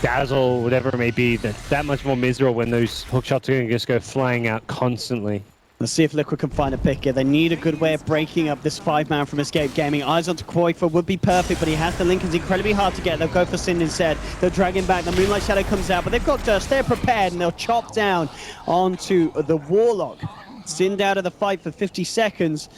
Dazzle, whatever it may be, that much more miserable when those hook shots are going to just go flying out constantly. Let's see if Liquid can find a pick here. They need a good way of breaking up this 5-man from Escape Gaming. Eyes onto Koifa would be perfect, but he has the link. It's incredibly hard to get. They'll go for Sin instead. They'll drag him back. The Moonlight Shadow comes out, but they've got Dust. They're prepared, and they'll chop down onto the Warlock. Sin out of the fight for 50 seconds.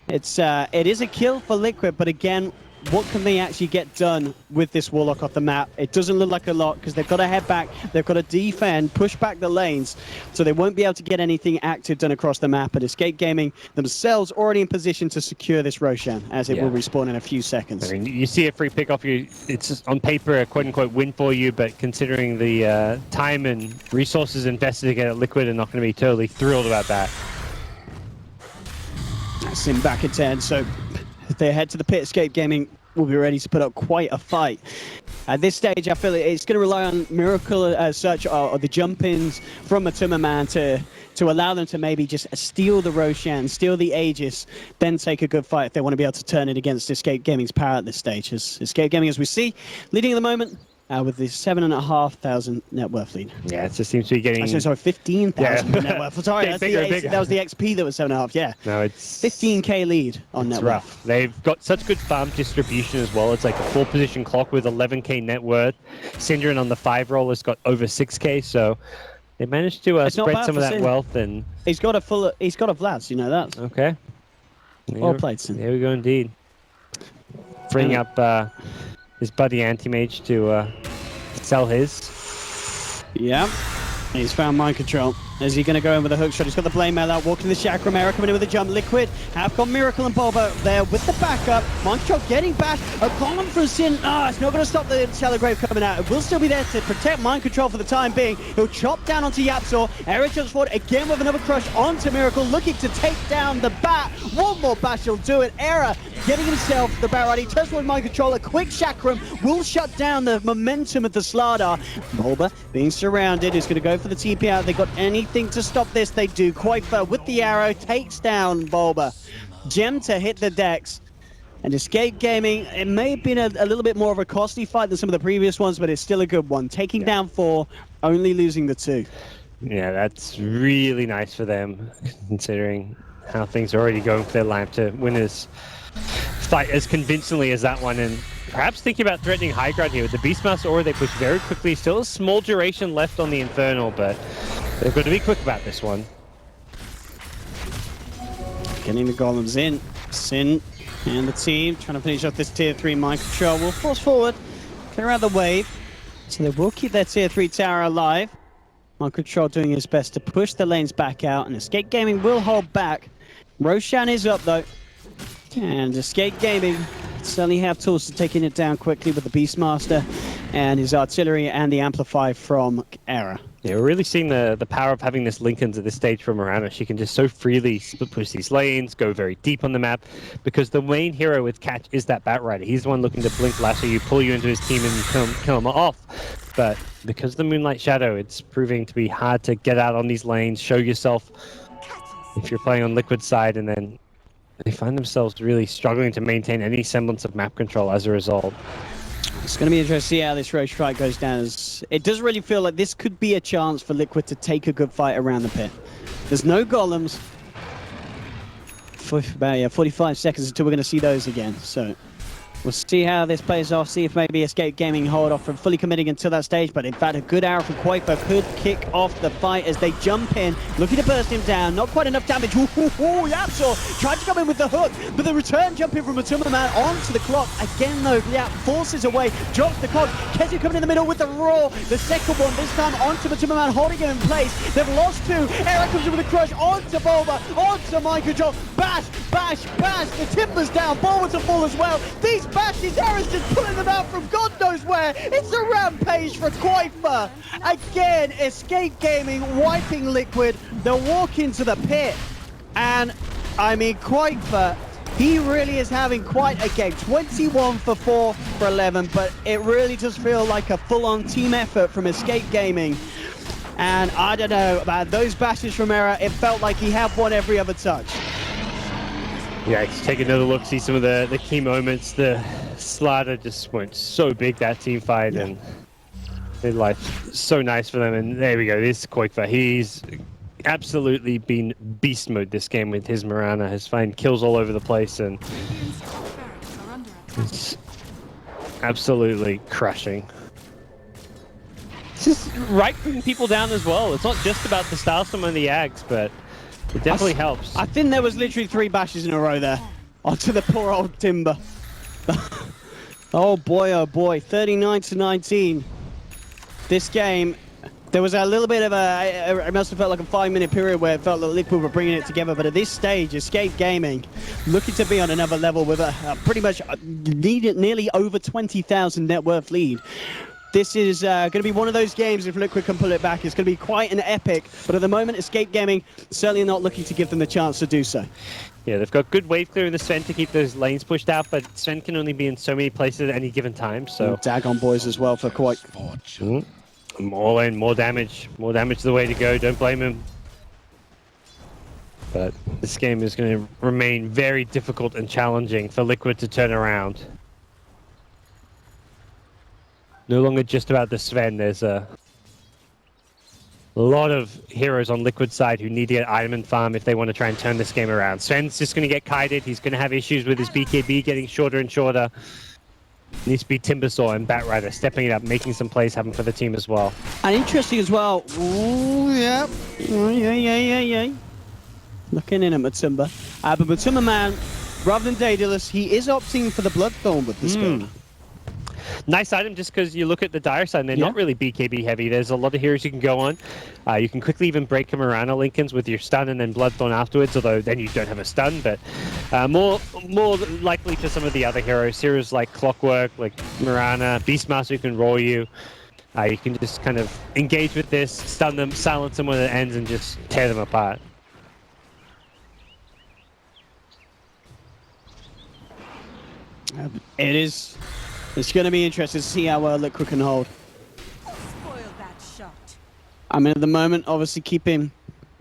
It is a kill for Liquid, but again, what can they actually get done with this Warlock off the map? It doesn't look like a lot because they've got to head back, they've got to defend, push back the lanes, so they won't be able to get anything active done across the map. But Escape Gaming themselves already in position to secure this Roshan, as it will respawn in a few seconds. I mean, you see a free pick off you, it's on paper a quote-unquote win for you, but considering the time and resources invested to get it, Liquid are not going to be totally thrilled about that. Sim back in 10, so if they head to the pit, Escape Gaming will be ready to put up quite a fight. At this stage, I feel it's going to rely on Miracle as such, or the jump-ins from Matuma Man to allow them to maybe just steal the Roshan, steal the Aegis, then take a good fight if they want to be able to turn it against Escape Gaming's power at this stage. As Escape Gaming, as we see, leading at the moment, with the 7,500 net worth lead. Yeah, it just seems to be getting... Actually, sorry, 15,000 Yeah. net worth. Sorry, that's Getting bigger. that was the XP that was 7.5, yeah. No, it's... 15k lead on net It's worth. rough. They've got such good farm distribution as well. It's like a 4-position clock with 11k net worth. Synderen on the 5 roll has got over 6k, so they managed to It's not spread bad some of for that Sin. wealth. And He's got a Vlad, you know that. okay. Well played, Sin. There we go, indeed. Freeing up his buddy Anti-Mage to sell his. Yeah. He's found mind control. Is he going to go in with a hook shot? He's got the blade mail out, walking the chakra. Mera coming in with a jump. Liquid have got Miracle and Boba there with the backup. Mind control getting back. A column from Sin. It's not going to stop the Telegrave coming out. It will still be there to protect mind control for the time being. He'll chop down onto Yapzor. Eric jumps forward again with another crush onto Miracle, looking to take down the bat. One more bash will do it. Era getting himself the bat right. He turns forward mind control. A quick chakram will shut down the momentum of the Slardar. Boba being surrounded. He's going to go for the TP out. They got anything to stop this? They do. Quaifa with the arrow takes down Bulba. Gem to hit the decks. And Escape Gaming, it may have been a little bit more of a costly fight than some of the previous ones, but it's still a good one. Taking down 4, only losing the 2. Yeah, that's really nice for them, considering how things are already going for their lineup to win this fight as convincingly as that one. And perhaps thinking about threatening high ground here with the Beastmaster Aura. They push very quickly. Still a small duration left on the Infernal, but they've got to be quick about this one. Getting the golems in. Sin and the team trying to finish off this tier 3 mind control. Will force forward, clear out the wave. So they will keep their tier 3 tower alive. Mind control doing his best to push the lanes back out, and Escape Gaming will hold back. Roshan is up though. And Escape Gaming certainly have tools to taking it down quickly with the Beastmaster and his artillery and the Amplify from Era. Yeah, we're really seeing the power of having this Lincolns at this stage from Miranda. She can just so freely split push these lanes, go very deep on the map, because the main hero with Catch is that Bat Rider. He's the one looking to blink lasso you, pull you into his team, and kill him off. But because of the Moonlight Shadow, it's proving to be hard to get out on these lanes, show yourself if you're playing on Liquid side, and then they find themselves really struggling to maintain any semblance of map control as a result. It's going to be interesting to see how this Roche fight goes down. As it does really feel like this could be a chance for Liquid to take a good fight around the pit. There's no golems. For about 45 seconds until we're going to see those again. So we'll see how this plays off, see if maybe Escape Gaming hold off from fully committing until that stage, but in fact a good arrow from Quaifa could kick off the fight as they jump in, looking to burst him down, not quite enough damage. Yapzor tried to come in with the hook, but the return jumping from Matuma onto the clock. Again though, Yap forces away, drops the clock, Kezu coming in the middle with the roar, the second one, this time onto Matuma, holding him in place. They've lost 2, Eric comes in with a crush onto Bulba, onto mind control, bash, bash, bash, the Timber's down, Bulba to fall as well. These bashes, Era's just pulling them out from God knows where. It's a rampage for Quaifa. Again, Escape Gaming wiping Liquid. They'll walk into the pit. And, I mean, Quaifa, he really is having quite a game. 21 for 4 for 11, but it really does feel like a full-on team effort from Escape Gaming. And I don't know, about those bashes from Era, it felt like he had one every other touch. Yeah, let's take another look, see some of the key moments. The Slardar just went so big, that team fight, and made life so nice for them. And there we go, this Quaifa, he's absolutely been beast mode this game with his Mirana. Has found kills all over the place, and it's absolutely crushing. It's just rifling people down as well. It's not just about the Starstorm and the Ags, but it definitely helps. I think there was literally 3 bashes in a row there onto the poor old Timber. Oh boy, 39 to 19. This game, there was a little bit of it must have felt like a 5-minute period where it felt like Liquid were bringing it together, but at this stage, Escape Gaming looking to be on another level with a pretty much nearly over 20,000 net worth lead. This is going to be one of those games, if Liquid can pull it back, it's going to be quite an epic, but at the moment, Escape Gaming certainly not looking to give them the chance to do so. Yeah, they've got good wave clear in the Sven to keep those lanes pushed out, but Sven can only be in so many places at any given time, so... And Dagon boys as well for quite... More lane, more damage. More damage is the way to go, don't blame him. But this game is going to remain very difficult and challenging for Liquid to turn around. no longer just about the Sven. There's a lot of heroes on Liquid's side who need to get item and farm if they want to try and turn this game around. Sven's just going to get kited. He's going to have issues with his BKB getting shorter and shorter. Needs to be Timbersaw and Batrider stepping it up, making some plays happen for the team as well. And interesting as well. Ooh, yeah. Oh, yeah. Looking in at Matumba. But Matumba Man, rather than Daedalus, he is opting for the Bloodthorn with this build. Nice item just because you look at the dire side and they're not really BKB heavy. There's a lot of heroes you can go on. You can quickly even break Marana Lincolns with your stun and then Bloodthorn afterwards, although then you don't have a stun, but more likely to some of the other heroes. Heroes like Clockwork, like Marana, Beastmaster who can roll you. You can just kind of engage with this, stun them, silence them when it ends, and just tear them apart. It's going to be interesting to see how well Liquid can hold. I mean, at the moment, obviously keeping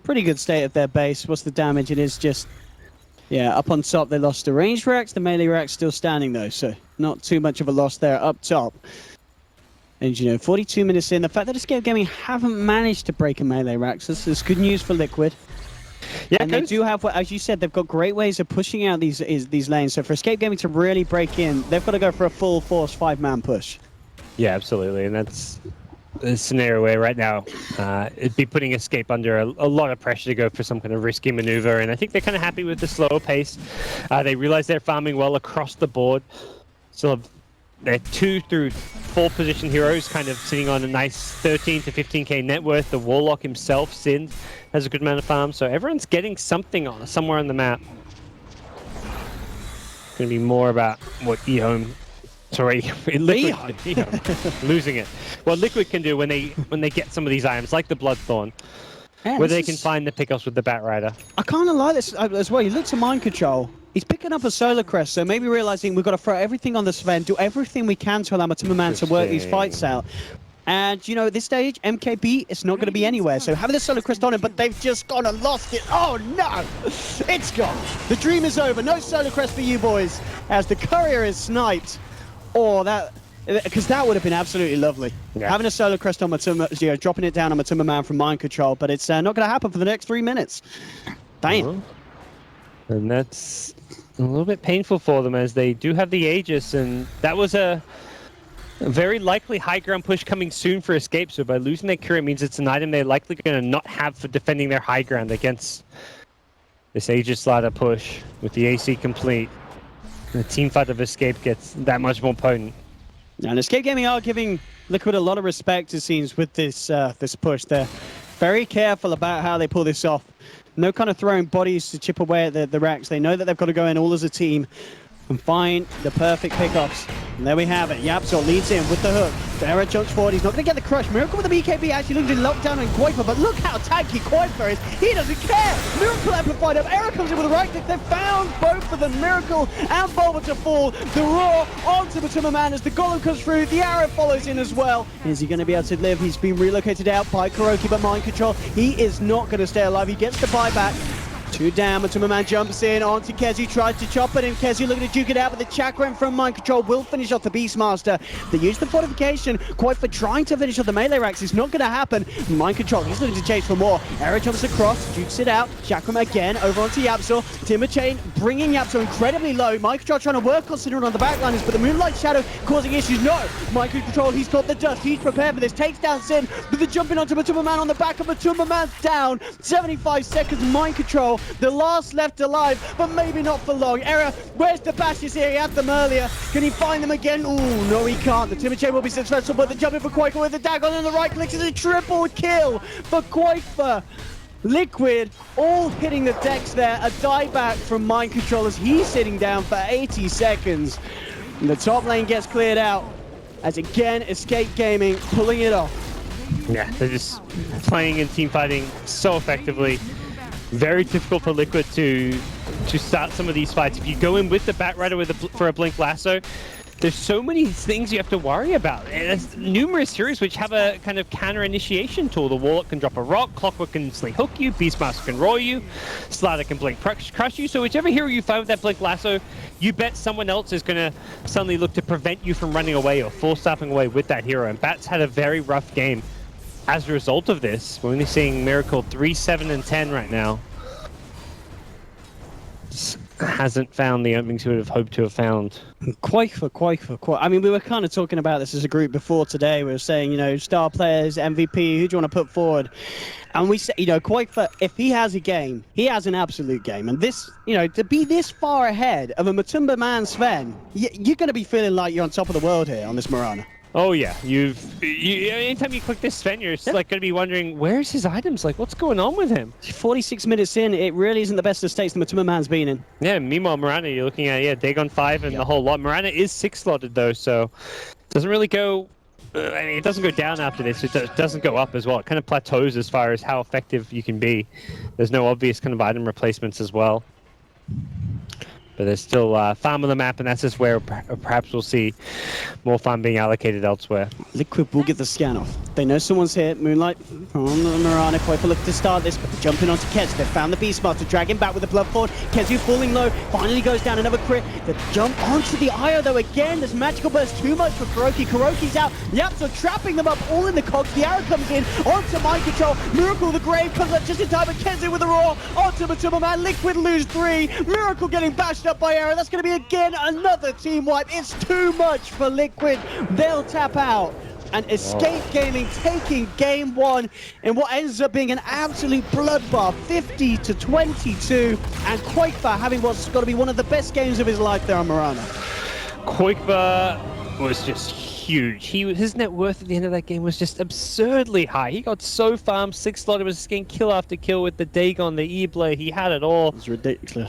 pretty good state of their base. What's the damage? It is just, yeah, up on top they lost the ranged racks. The melee rack's still standing though, so not too much of a loss there up top. And you know, 42 minutes in, the fact that Escape Gaming haven't managed to break a melee rack, so this is good news for Liquid. Yeah, and they do have, as you said, they've got great ways of pushing out these lanes. So for Escape Gaming to really break in, they've got to go for a full force 5-man push. Yeah, absolutely, and that's a scenario where right now it'd be putting Escape under a lot of pressure to go for some kind of risky maneuver, and I think they're kind of happy with the slower pace. They realize they're farming well across the board. So they're 2 through 4 position heroes kind of sitting on a nice 13 to 15k net worth. The Warlock himself, Sind, has a good amount of farm, so everyone's getting something on somewhere on the map. It's going to be more about what Liquid losing it. What Liquid can do when they get some of these items, like the Bloodthorn, where they can find the pickups with the Batrider. I kind of like this as well. You look to Mind Control. He's picking up a Solar Crest, so maybe realizing we've got to throw everything on the Sven, do everything we can to allow Matumba Man to work these fights out. And, you know, at this stage, MKB, it's not going to be anywhere. So having the Solar Crest on him, but they've just gone and lost it. Oh, no! It's gone. The dream is over. No Solar Crest for you boys, as the Courier is sniped. Oh, that... Because that would have been absolutely lovely. Yeah. Having a Solar Crest on Matumba, you know, dropping it down on Matumba Man from Mind Control, but it's not going to happen for the next 3 minutes. Damn. And that's a little bit painful for them, as they do have the Aegis, and that was a very likely high ground push coming soon for Escape. So by losing their Courier means it's an item they're likely going to not have for defending their high ground against this Aegis ladder push with the AC complete. The team fight of Escape gets that much more potent. And Escape Gaming are giving Liquid a lot of respect, it seems, with this this push. They're very careful about how they pull this off. No kind of throwing bodies to chip away at the racks. They know that they've got to go in all as a team and find the perfect pickups. And there we have it. Yapzor leads in with the hook. Era jumps forward. He's not going to get the crush. Miracle with the BKB actually looking to lock down on Kuiper, but look how tanky Kuiper is. He doesn't care. Miracle amplified up. Era comes in with a right click. They've found both of them, Miracle and Bulba, to fall. The Roar onto Matumba Man as the Golem comes through. The arrow follows in as well. Is he going to be able to live? He's been relocated out by Kuroki, but Mind Control, he is not going to stay alive. He gets the buyback. 2 down, Matumba Man jumps in onto Kezi, tries to chop it in. Kezi looking to duke it out, but the Chakra from Mind Control will finish off the Beastmaster. They use the fortification, quite for trying to finish off the melee racks. It's not going to happen. Mind Control, he's looking to chase for more. Era jumps across, dukes it out. Chakram again, over onto Yapzor. Timber Chain bringing Yapzor incredibly low. Mind Control trying to work on Cinder on the backliners, but the Moonlight Shadow causing issues. No! Mind Control, he's got the dust. He's prepared for this. Takes down Sin, but the jumping onto Matumba Man on the back of Matumba Man's down. 75 seconds, Mind Control. The last left alive, but maybe not for long. Era, where's the bashes here? He had them earlier. Can he find them again? Ooh, no, he can't. The Timber Chain will be successful, but the jumping for Quaker with the Dagon on the right clicks is a triple kill for Quaker. Liquid all hitting the decks there. A dieback from Mind Control as he's sitting down for 80 seconds. And the top lane gets cleared out as again Escape Gaming pulling it off. Yeah, they're just playing and team fighting so effectively. Very difficult for Liquid to start some of these fights. If you go in with the Batrider for a Blink Lasso, there's so many things you have to worry about. And there's numerous heroes which have a kind of counter initiation tool. The Warlock can drop a rock, Clockwork can instantly hook you, Beastmaster can roll you, Slider can blink crush you. So whichever hero you find with that blink lasso, you bet someone else is going to suddenly look to prevent you from running away or force stopping away with that hero. And Bat's had a very rough game as a result of this. We're only seeing Miracle 3, 7, and 10 right now. Hasn't found the openings he would have hoped to have found. Quite. I mean, we were kind of talking about this as a group before today. We were saying, you know, star players, MVP, who do you want to put forward? And we say, you know, Quakefor, if he has a game, he has an absolute game. And this, you know, to be this far ahead of a Matumba man Sven, you're going to be feeling like you're on top of the world here on this Mirana. Oh yeah, anytime you click this Sven, you're like going to be wondering, where's his items? Like, what's going on with him? 46 minutes in, it really isn't the best of states the Matumba man's been in. Yeah, meanwhile, Mirana, you're looking at, Dagon 5 and the whole lot. Mirana is 6-slotted though, so doesn't really go, I mean, it doesn't go down after this, it doesn't go up as well. It kind of plateaus as far as how effective you can be. There's no obvious kind of item replacements as well. But there's still farm on the map, and that's just where perhaps we'll see more farm being allocated elsewhere. Liquid will get the scan off. They know someone's here. Moonlight on the Mirana. Quakefor look to start this, but jumping onto Kez. They've found the Beastmaster, drag him back with the Bloodthorn. Kezu falling low, finally goes down, another crit. The jump onto the Io though again. This magical burst too much for Kuroki. Kuroki's out. So trapping them up all in the cogs. The arrow comes in onto Mind Control. Miracle the Grave comes up just in time, but Kezu with the roar onto Matumba man. Liquid lose 3. Miracle getting bashed up by Arrow. That's going to be again another team wipe. It's too much for Liquid. They'll tap out. And Escape Gaming taking game 1 in what ends up being an absolute bloodbath, 50-22, and Quakefor having what's got to be one of the best games of his life there on Mirana. Quakefor was just huge. His net worth at the end of that game was just absurdly high. He got so farmed, 6-slotted, was just getting kill after kill with the Dagon, the E-Blade. He had it all. It's ridiculous.